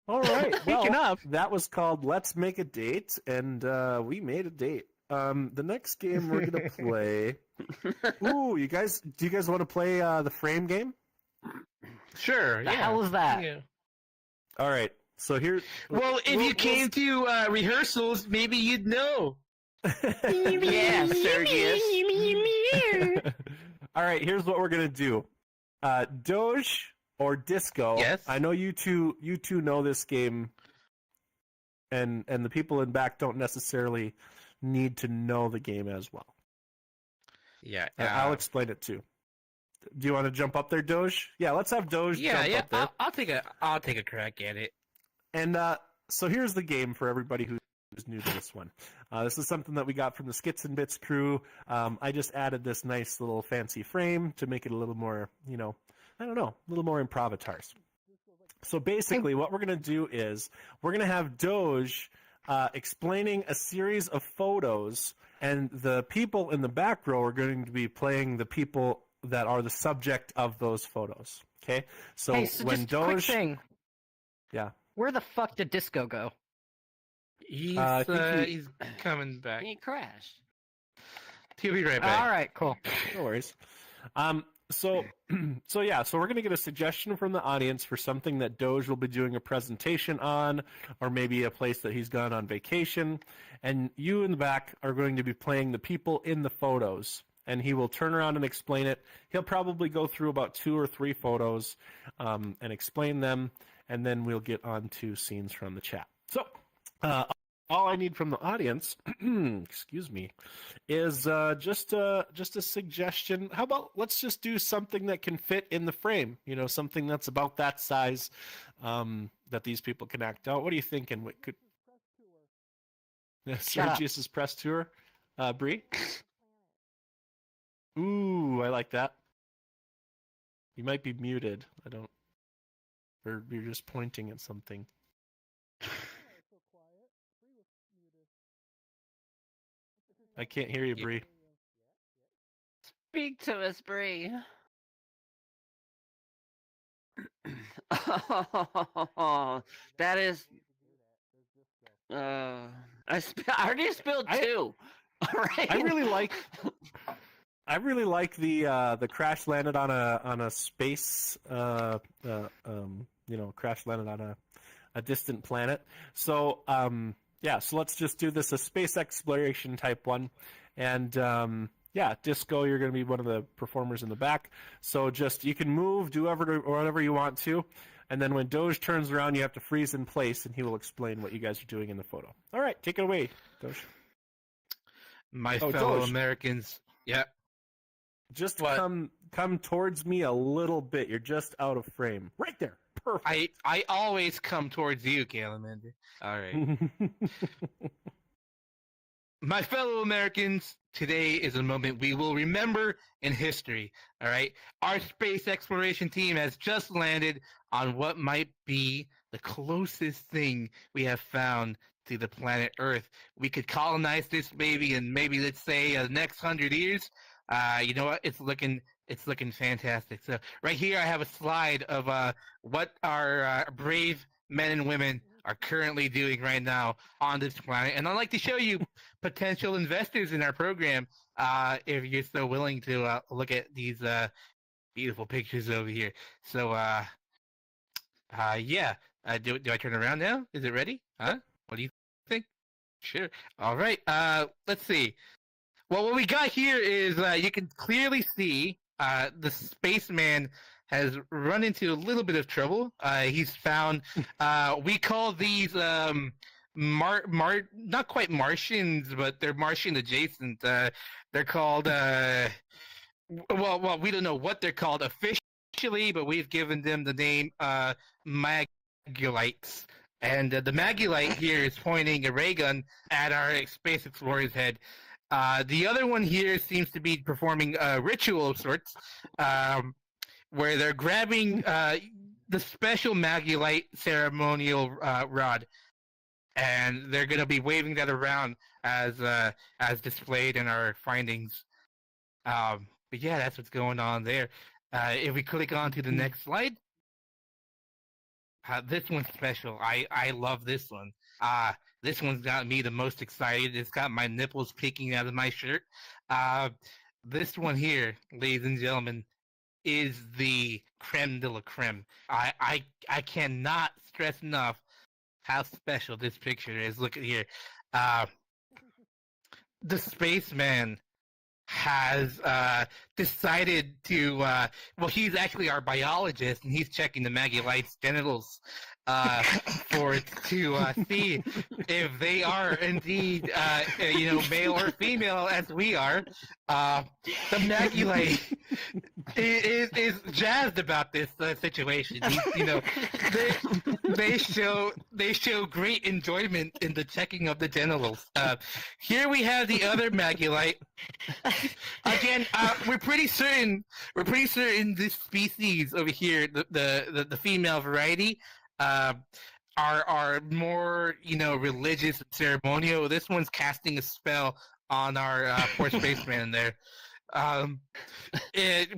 All right. Speaking Well, of, that was called Let's Make a Date, and we made a date. The next game we're gonna play. Ooh, do you guys want to play the frame game? Sure. The yeah. hell is that? Yeah. All right. So here. Well, if you came to rehearsals, maybe you'd know. Yeah, Sergius. All right. Here's what we're gonna do. Doge or Disco. Yes. I know you two know this game, and the people in back don't necessarily need to know the game as well. Yeah. I'll explain it too. Do you want to jump up there, Doge? Yeah, let's have Doge jump up there. I'll take a crack at it. And so here's the game for everybody who's new to this one. This is something that we got from the Skits and Bits crew. I just added this nice little fancy frame to make it a little more, a little more Improvatars. So basically what we're going to do is we're going to have Doge explaining a series of photos, and the people in the back row are going to be playing the people that are the subject of those photos. Okay? So Hey, so when just a quick Doge... thing. Yeah. Where the fuck did Disco go? He's I think he's coming back. He crashed. He'll be right back. All right, cool. No worries. So we're gonna get a suggestion from the audience for something that Doge will be doing a presentation on, or maybe a place that he's gone on vacation, and you in the back are going to be playing the people in the photos, and he will turn around and explain it. He'll probably go through about 2 or 3 photos, and explain them, and then we'll get on to scenes from the chat. So, all I need from the audience, excuse me, is just a suggestion. How about let's just do something that can fit in the frame? Something that's about that size, that these people can act out. What are you thinking? What could? Sergius's press tour, Bree. Ooh, I like that. You might be muted. Or you're just pointing at something. I can't hear you, Bree. Speak to us, Bree. Oh, that is. I already spilled 2. All right. I really like the crash landed on a space crash landed on a distant planet. So so let's just do this a space exploration type one, and Disco, you're going to be one of the performers in the back. So just you can move, do whatever you want to, and then when Doge turns around, you have to freeze in place, and he will explain what you guys are doing in the photo. All right, take it away, Doge. My fellow Doge. Americans. Yeah. Just What? come towards me a little bit. You're just out of frame. Right there. Perfect. I always come towards you, Calamander. All right. My fellow Americans, today is a moment we will remember in history. All right. Our space exploration team has just landed on what might be the closest thing we have found to the planet Earth. We could colonize this baby in maybe, let's say, the next 100 years. You know what? It's looking fantastic. So right here, I have a slide of what our brave men and women are currently doing right now on this planet. And I'd like to show you potential investors in our program if you're so willing to look at these beautiful pictures over here. So, yeah. Do I turn around now? Is it ready? Huh? What do you think? Sure. All right. Let's see. Well, what we got here is you can clearly see the spaceman has run into a little bit of trouble. He's found, we call these not quite Martians, but they're Martian adjacent. They're called, well, we don't know what they're called officially, but we've given them the name Magulites. And the Magulite here is pointing a ray gun at our space explorer's head. The other one here seems to be performing a ritual of sorts, where they're grabbing the special Magulite ceremonial rod, and they're going to be waving that around as displayed in our findings. But yeah, that's what's going on there. If we click on to the next slide, this one's special. I love this one. This one's got me the most excited. It's got my nipples peeking out of my shirt. This one here, ladies and gentlemen, is the creme de la creme. I cannot stress enough how special this picture is. Look at here. The spaceman has decided to, well, he's actually our biologist, and he's checking the Magulite's genitals for to see if they are indeed, male or female, as we are. The Magulite is jazzed about this situation. They show great enjoyment in the checking of the genitals. Here we have the other Magulite. Again, we're pretty certain this species over here, the female variety, are more religious and ceremonial. This one's casting a spell on our poor spaceman there.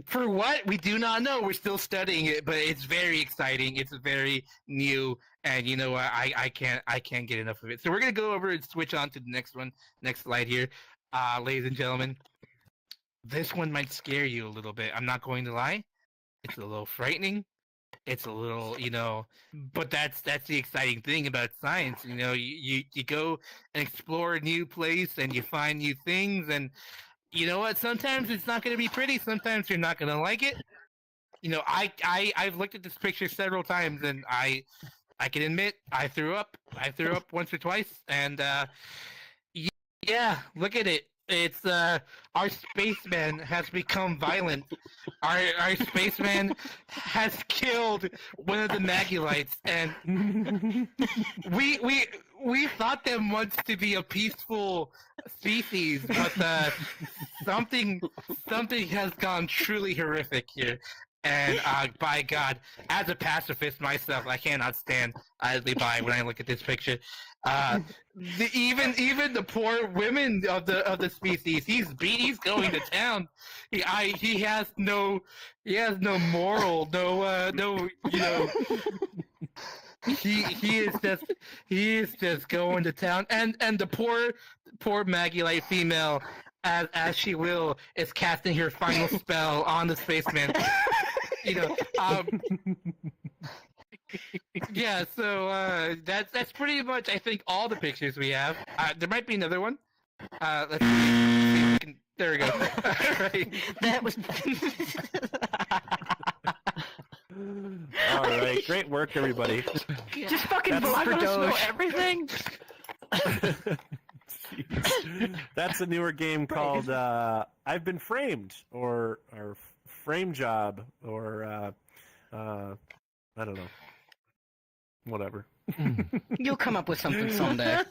For what, we do not know. We're still studying it, but it's very exciting. It's very new, and you know what? I can't get enough of it. So we're gonna go over and switch on to the next one. Next slide here, ladies and gentlemen. This one might scare you a little bit. I'm not going to lie. It's a little frightening. It's a little, but that's the exciting thing about science. You go and explore a new place and you find new things, and you know what? Sometimes it's not going to be pretty. Sometimes you're not going to like it. I've looked at this picture several times, and I can admit I threw up. I threw up once or twice, and yeah, look at it. It's our spaceman has become violent. Our spaceman has killed one of the Magulites, and we thought them once to be a peaceful species, but something has gone truly horrific here. And by God, as a pacifist myself, I cannot stand idly by when I look at this picture. Even the poor women of the species, he's going to town. He has no moral, he is just going to town, and the poor Magulite female, as she will, is casting her final spell on the spaceman. Yeah, so that's pretty much, I think, all the pictures we have. There might be another one. Let's see if we can, there we go. Right. That was. All right, great work, everybody. Just fucking vote for Doge. Everything. That's a newer game called I've Been Framed, or Frame Job, or I don't know. Whatever. You'll come up with something someday.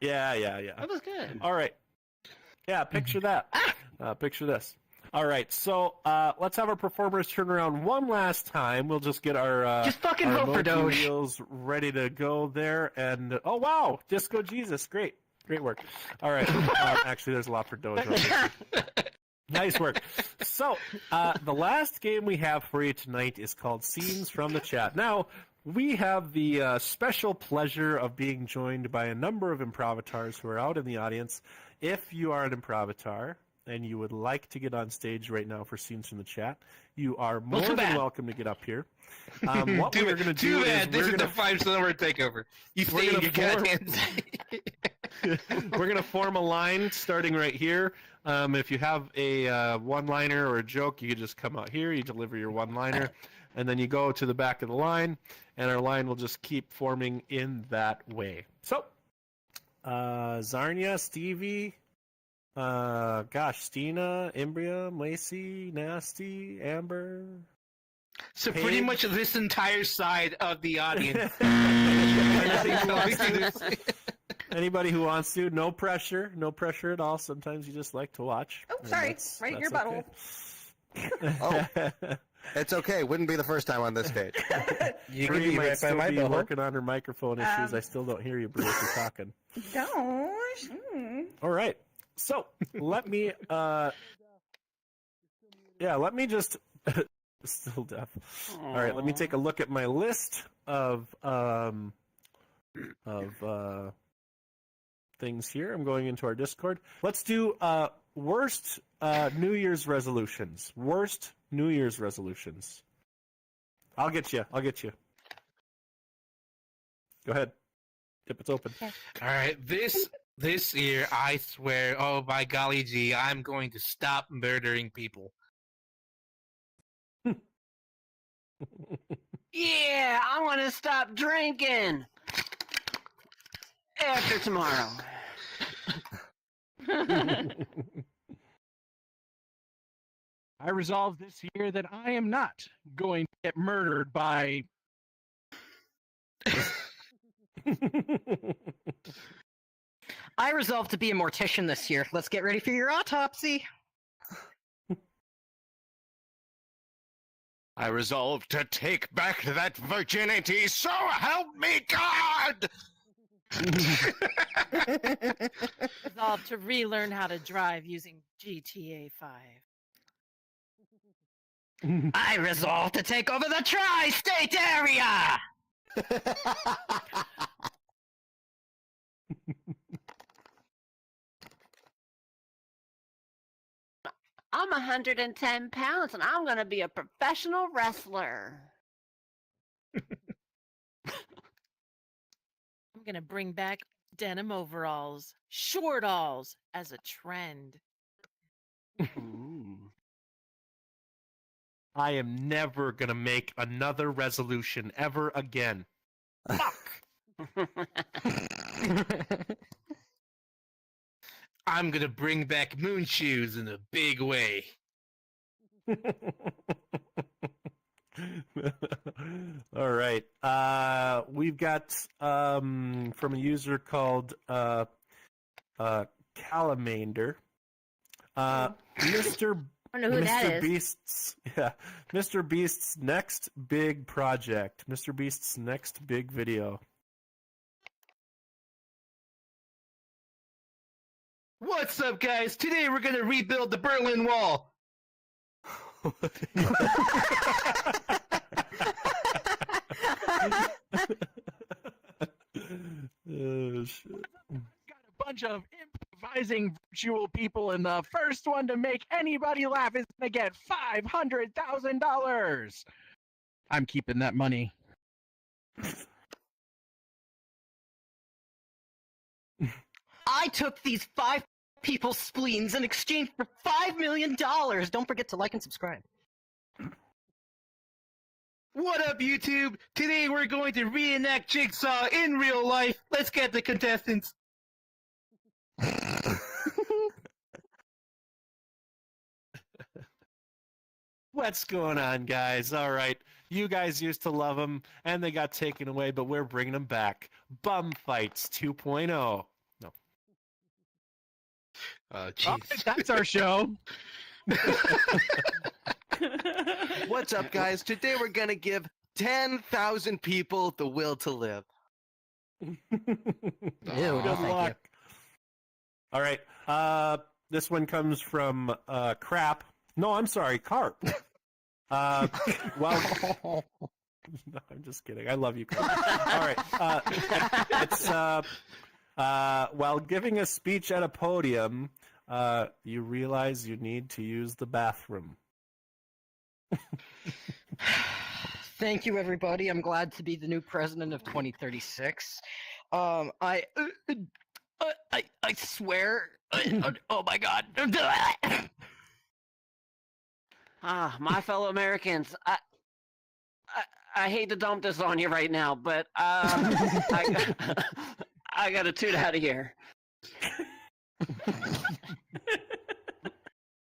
Yeah. That was good. All right. Yeah, picture that. Picture this. All right, so let's have our performers turn around one last time. We'll just get our Just fucking our vote for emoji Doge. wheels ready to go there. And oh wow, Disco Jesus, great work. All right, actually, there's a lot for Doge. Nice work. So the last game we have for you tonight is called Scenes from the Chat. Now we have the special pleasure of being joined by a number of Improvatars who are out in the audience. If you are an Improvatar and you would like to get on stage right now for Scenes from the Chat, you are more than welcome to get up here. What we're going to do is this is the 5-star takeover. You stay in your goddamn We're going to form a line starting right here. If you have a one-liner or a joke, you can just come out here, you deliver your one-liner, and then you go to the back of the line, and our line will just keep forming in that way. So, Zarnia, Stevie, Stina, Imbria, Lacey, Nasty, Amber. So pretty much this entire side of the audience. Anybody who wants to, no pressure at all. Sometimes you just like to watch. Oh, sorry, right in your butthole. Oh, it's okay. Wouldn't be the first time on this stage. You can Bree be might right by still my be butthole. working on her microphone issues. I still don't hear you, Bree, if you're talking. Don't. All right. So let me, let me just still deaf. All right, let me take a look at my list of things here. I'm going into our Discord. Let's do worst New Year's resolutions. Worst New Year's resolutions. I'll get you. Go ahead. Yep, it's open. Okay. All right, this year, I swear, oh my golly gee, I'm going to stop murdering people. Yeah, I want to stop drinking after tomorrow. I resolved this year that I am not going to get murdered by. I resolved to be a mortician this year. Let's get ready for your autopsy. I resolve to take back that virginity, so help me God! Resolve to relearn how to drive using GTA 5. I resolved to take over the tri-state area! I'm 110 pounds and I'm going to be a professional wrestler. I'm going to bring back denim overalls, short-alls as a trend. I am never going to make another resolution ever again. Fuck! I'm gonna bring back moon shoes in a big way. All right. We've got from a user called Calamander. Mr. I don't know who that is. Beast's Mr. Beast's next big project. Mr. Beast's next big video. What's up, guys? Today we're gonna rebuild the Berlin Wall. Oh, shit. Got a bunch of improvising virtual people, and the first one to make anybody laugh is going to get $500,000. I'm keeping that money. I took these 5 people's spleens in exchange for $5 million. Don't forget to like and subscribe. What up, YouTube? Today we're going to reenact Jigsaw in real life. Let's get the contestants. What's going on, guys? All right. You guys used to love them, and they got taken away, but we're bringing them back. Bum Fights 2.0. No. Oh, All jeez. right, that's our show. What's up, guys? Today we're gonna give 10,000 people the will to live. Ew, Good no, thank you. luck. All right. This one comes from Crap. No, I'm sorry, Carp. Well, no, I'm just kidding. I love you, Carp. All right. It's while giving a speech at a podium, you realize you need to use the bathroom. Thank you, everybody. I'm glad to be the new president of 2036. I swear. Oh my God. My fellow Americans, I hate to dump this on you right now, but I gotta toot out of here.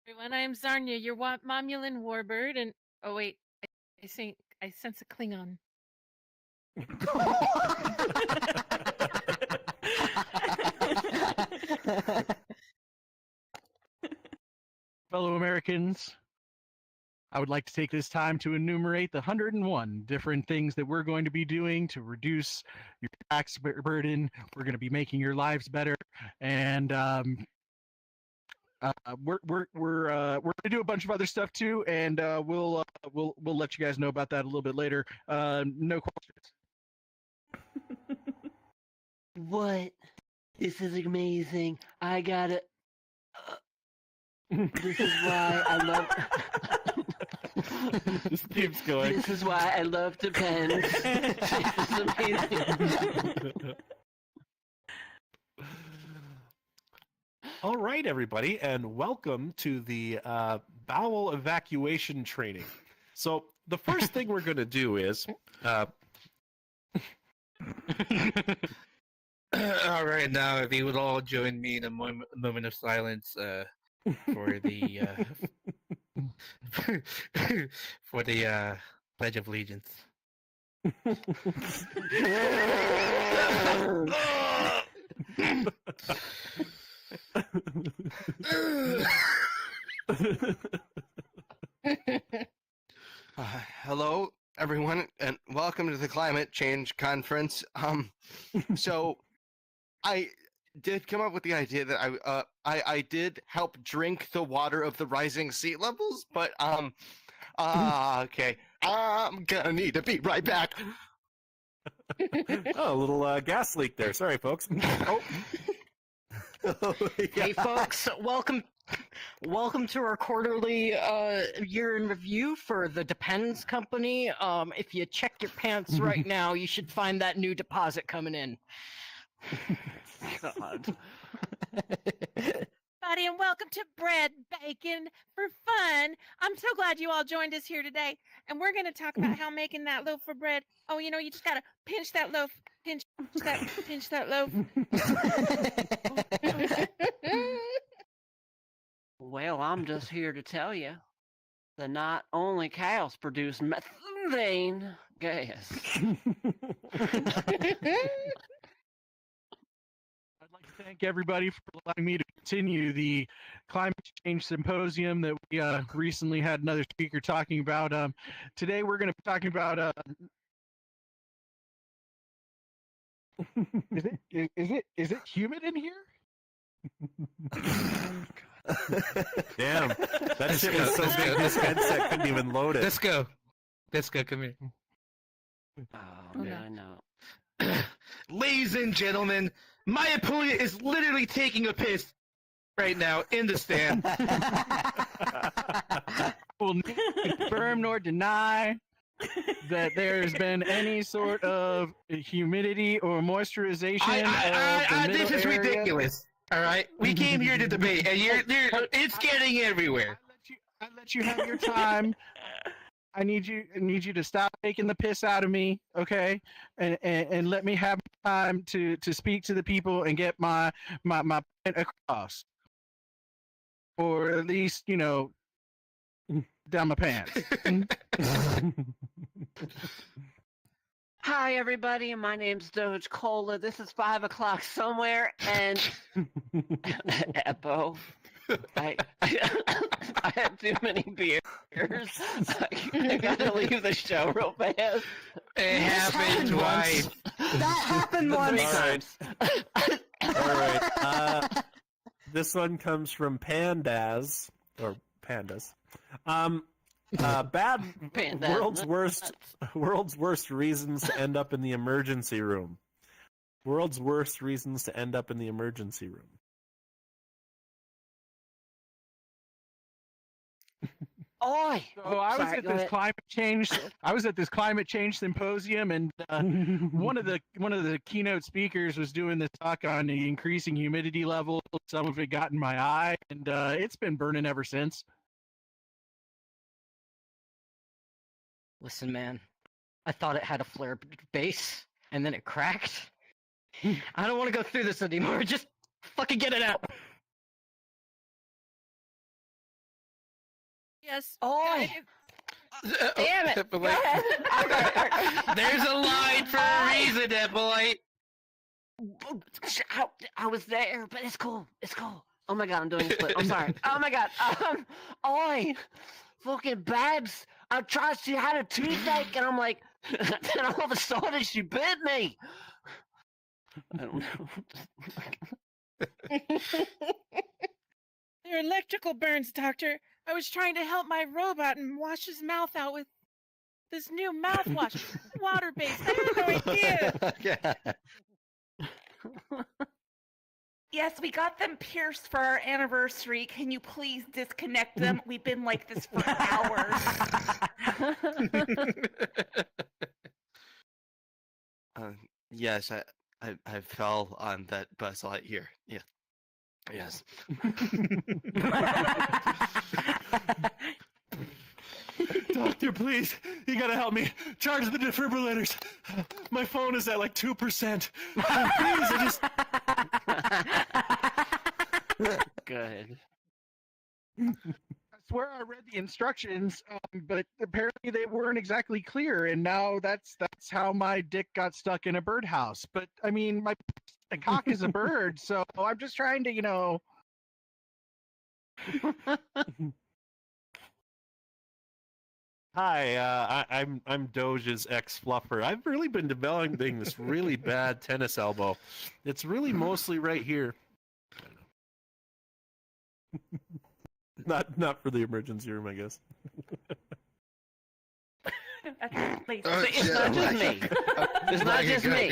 Everyone, I am Zarnia, your Momulan warbird, and oh wait, I sense a Klingon. Fellow Americans, I would like to take this time to enumerate the 101 different things that we're going to be doing to reduce your tax burden. We're going to be making your lives better, and we're going to do a bunch of other stuff too, and we'll let you guys know about that a little bit later. No questions. What? This is amazing. I got it. This is why I love. Just keeps going. This is why I love to pen. This is amazing. All right, everybody, and welcome to the bowel evacuation training. So the first thing we're going to do is... All right, now if you would all join me in a moment of silence for the for the Pledge of Allegiance. Hello, everyone, and welcome to the Climate Change Conference. So I did come up with the idea that I did help drink the water of the rising sea levels, but okay, I'm gonna need to be right back. Oh, a little gas leak there. Sorry, folks. Oh. Hey, folks, welcome to our quarterly year in review for the Depends Company. If you check your pants right now, you should find that new deposit coming in. God. Everybody, and welcome to Bread Bacon for Fun. I'm so glad you all joined us here today, and we're going to talk about how making that loaf of bread. Oh, you know, you just gotta pinch that loaf, pinch that loaf. Well, I'm just here to tell you that not only cows produce methane gas. I'd like to thank everybody for allowing me to continue the climate change symposium that we recently had another speaker talking about. Today we're going to be talking about. Is it humid in here? Damn, that shit was so big this headset couldn't even load it. Let's go, come here. Oh, yeah, I know. Ladies and gentlemen, my opponent is literally taking a piss right now in the stand. Will neither confirm nor deny that there's been any sort of humidity or moisturization of the this is middle area. ridiculous. All right, we came here to debate, and it's getting everywhere. I let you have your time. I need you to stop taking the piss out of me, okay? And let me have time to speak to the people and get my point across, or at least down my pants. Hi, everybody. My name's Doge Cola. This is 5 o'clock somewhere, and Eppo. I had too many beers. I gotta leave the show real fast. It happened twice. That happened once. All right. All right. This one comes from Pandas or Pandas. Bad Pandas. world's worst reasons to end up in the emergency room. World's worst reasons to end up in the emergency room. Oi! So I was Sorry, at go this ahead. climate change. I was at this climate change symposium, and one of the keynote speakers was doing this talk on the increasing humidity level. Some of it got in my eye, and it's been burning ever since. Listen, man, I thought it had a flare base, and then it cracked. I don't want to go through this anymore. Just fucking get it out. Yes. Oi! Damn it! Hippolyte. There's a line for a reason, Hippolyte. I was there, but it's cool. It's cool. Oh my god, I'm doing a split. I'm sorry. Oh my god. Oi! Fucking Babs. I tried. She had a toothache, and I'm like, then all of a sudden she bit me. I don't know. They're electrical burns, Doctor. I was trying to help my robot and wash his mouth out with this new mouthwash, water-based. I had no idea. Yes, we got them pierced for our anniversary. Can you please disconnect them? We've been like this for hours. Yes, I fell on that Buzz Lightyear. Yeah. Yes. Doctor, please, you gotta help me. Charge the defibrillators. My phone is at like 2%. Please, I just. Good. I swear I read the instructions, but apparently they weren't exactly clear, and now that's how my dick got stuck in a birdhouse. But I mean, my cock is a bird, so I'm just trying to, Hi, I'm Doge's ex-fluffer. I've really been developing this really bad tennis elbow. It's really mostly right here. Not for the emergency room, I guess. Please. It's not just me. It's not just me.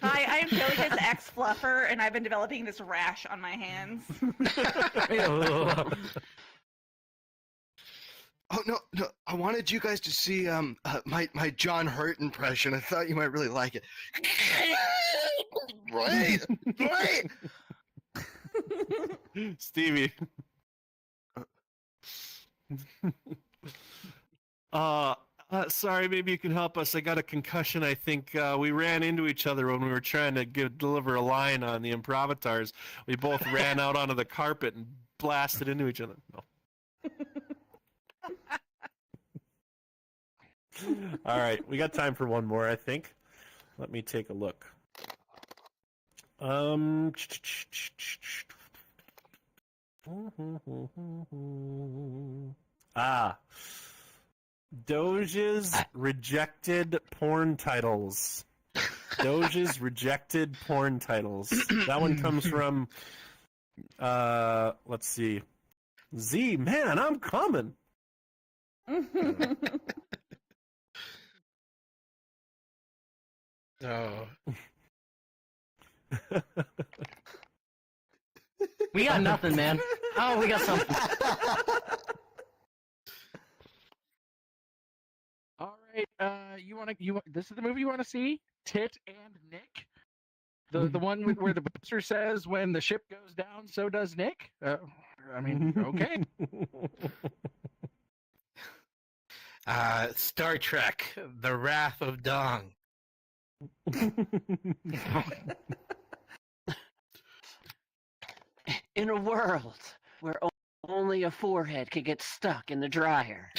Hi, I am Billy's ex-fluffer, and I've been developing this rash on my hands. Oh no! I wanted you guys to see my John Hurt impression. I thought you might really like it. Right. Stevie. Sorry, maybe you can help us. I got a concussion. I think we ran into each other when we were trying to deliver a line on the Improvatars. We both ran out onto the carpet and blasted into each other. No. All right, we got time for one more, I think. Let me take a look. Doge's rejected porn titles. Doge's rejected porn titles. That one comes from, let's see. Z, man, I'm coming. Oh. We got nothing, man. Oh, we got something. All right, this is the movie you want to see? Tit and Nick, the one where the booster says when the ship goes down, so does Nick. I mean, okay. Star Trek: The Wrath of Dong. In a world where only a forehead could get stuck in the dryer.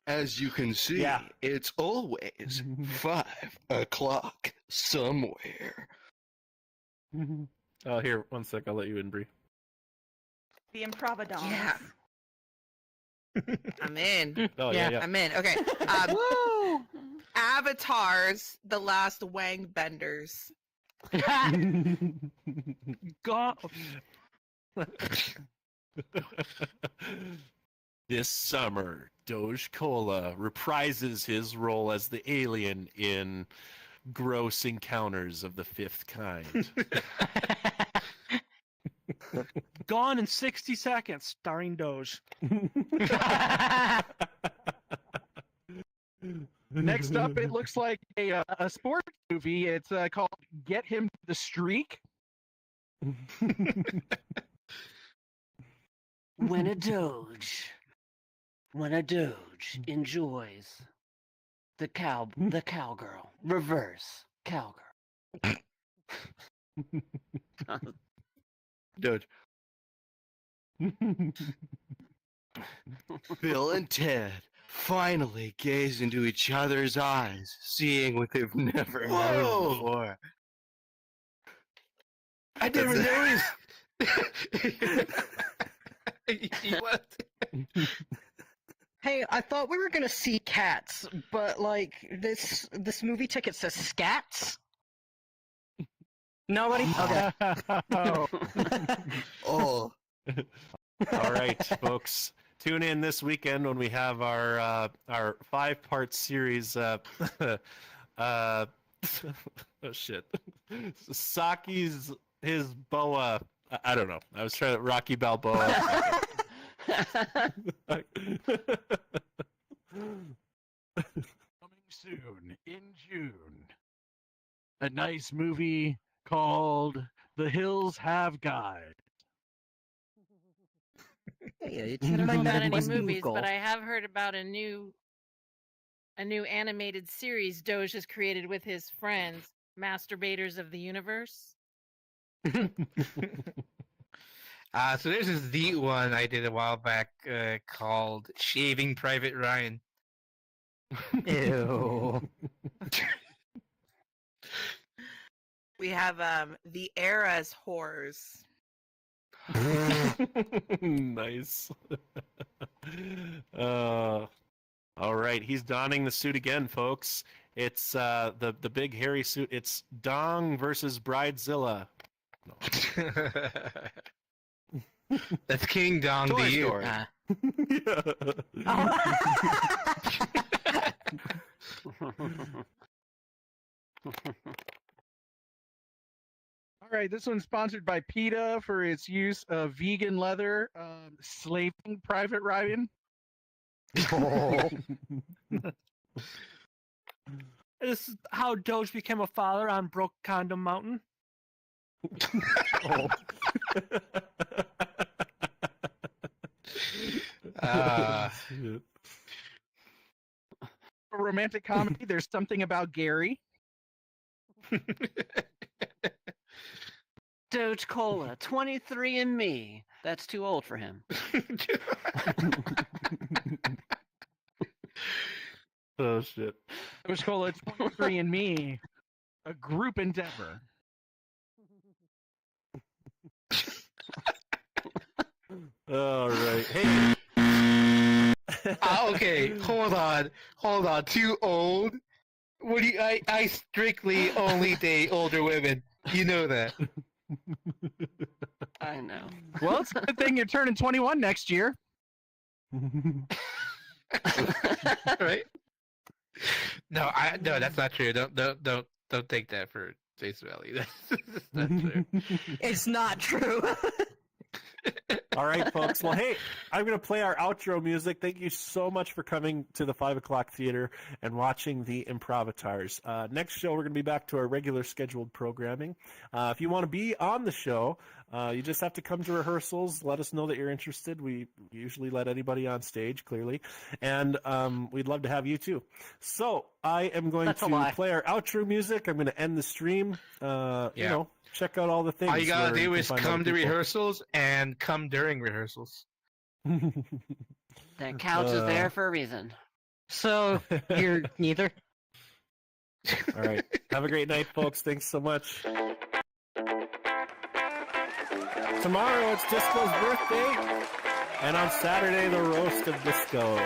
As you can see, Yeah. it's always 5 o'clock somewhere. Oh, here, one sec. I'll let you in, Bree. The Improvatars. Yeah. I'm in. Oh, yeah. I'm in. Okay. Avatars, The Last Wang Benders. God. This summer, Doge Cola reprises his role as the alien in Gross Encounters of the Fifth Kind. Gone in 60 seconds, starring Doge. Next up, it looks like a sports movie. It's called Get Him to the Streak. When a Doge enjoys the cowgirl, reverse cowgirl. Dude. Bill and Ted finally gaze into each other's eyes, seeing what they've never known before. I never noticed. What? Hey, I thought we were gonna see cats, but like this movie ticket says scats. Nobody? Okay. Oh. All right, folks. Tune in this weekend when we have our 5-part series. Oh shit. Saki's his boa. I don't know. I was trying to Rocky Balboa. Coming soon in June. A nice movie called The Hills Have Guide. Hey, I don't know about any West movies, Google. but I have heard about a new animated series Doge has created with his friends, Masturbators of the Universe. So there's this neat one I did a while back called Shaving Private Ryan. Ew. We have The Era's Horrors. Nice. All right, he's donning the suit again, folks. It's the big hairy suit. It's Dong versus Bridezilla. No. That's King Dong Toy to you. Story. All right, this one's sponsored by PETA for its use of vegan leather, slaving Private Ryan. This is how Doge became a father on Broke Condom Mountain. A romantic comedy. There's something about Gary. Doge Cola, 23 and me. That's too old for him. Oh shit. Doge Cola 23 and Me, a group endeavor. All right. Hey. Okay, hold on. Too old? What do you? I strictly only date older women. You know that. I know. Well, it's a good thing you're turning 21 next year. Right? No, that's not true. Don't take that for face value. That's not true. It's not true. All right, folks. Well, hey, I'm going to play our outro music. Thank you so much for coming to the 5 o'clock theater and watching the Improvatars. Next show, we're going to be back to our regular scheduled programming. If you want to be on the show, you just have to come to rehearsals. Let us know that you're interested. We usually let anybody on stage, clearly. And we'd love to have you, too. So I am going to play our outro music. I'm going to end the stream. You know, check out all the things. All you gotta where do can is find come other to people. rehearsals and come during rehearsals. That couch is there for a reason. So you're neither. All right. Have a great night, folks. Thanks so much. Tomorrow it's Disco's birthday, and on Saturday the roast of Disco.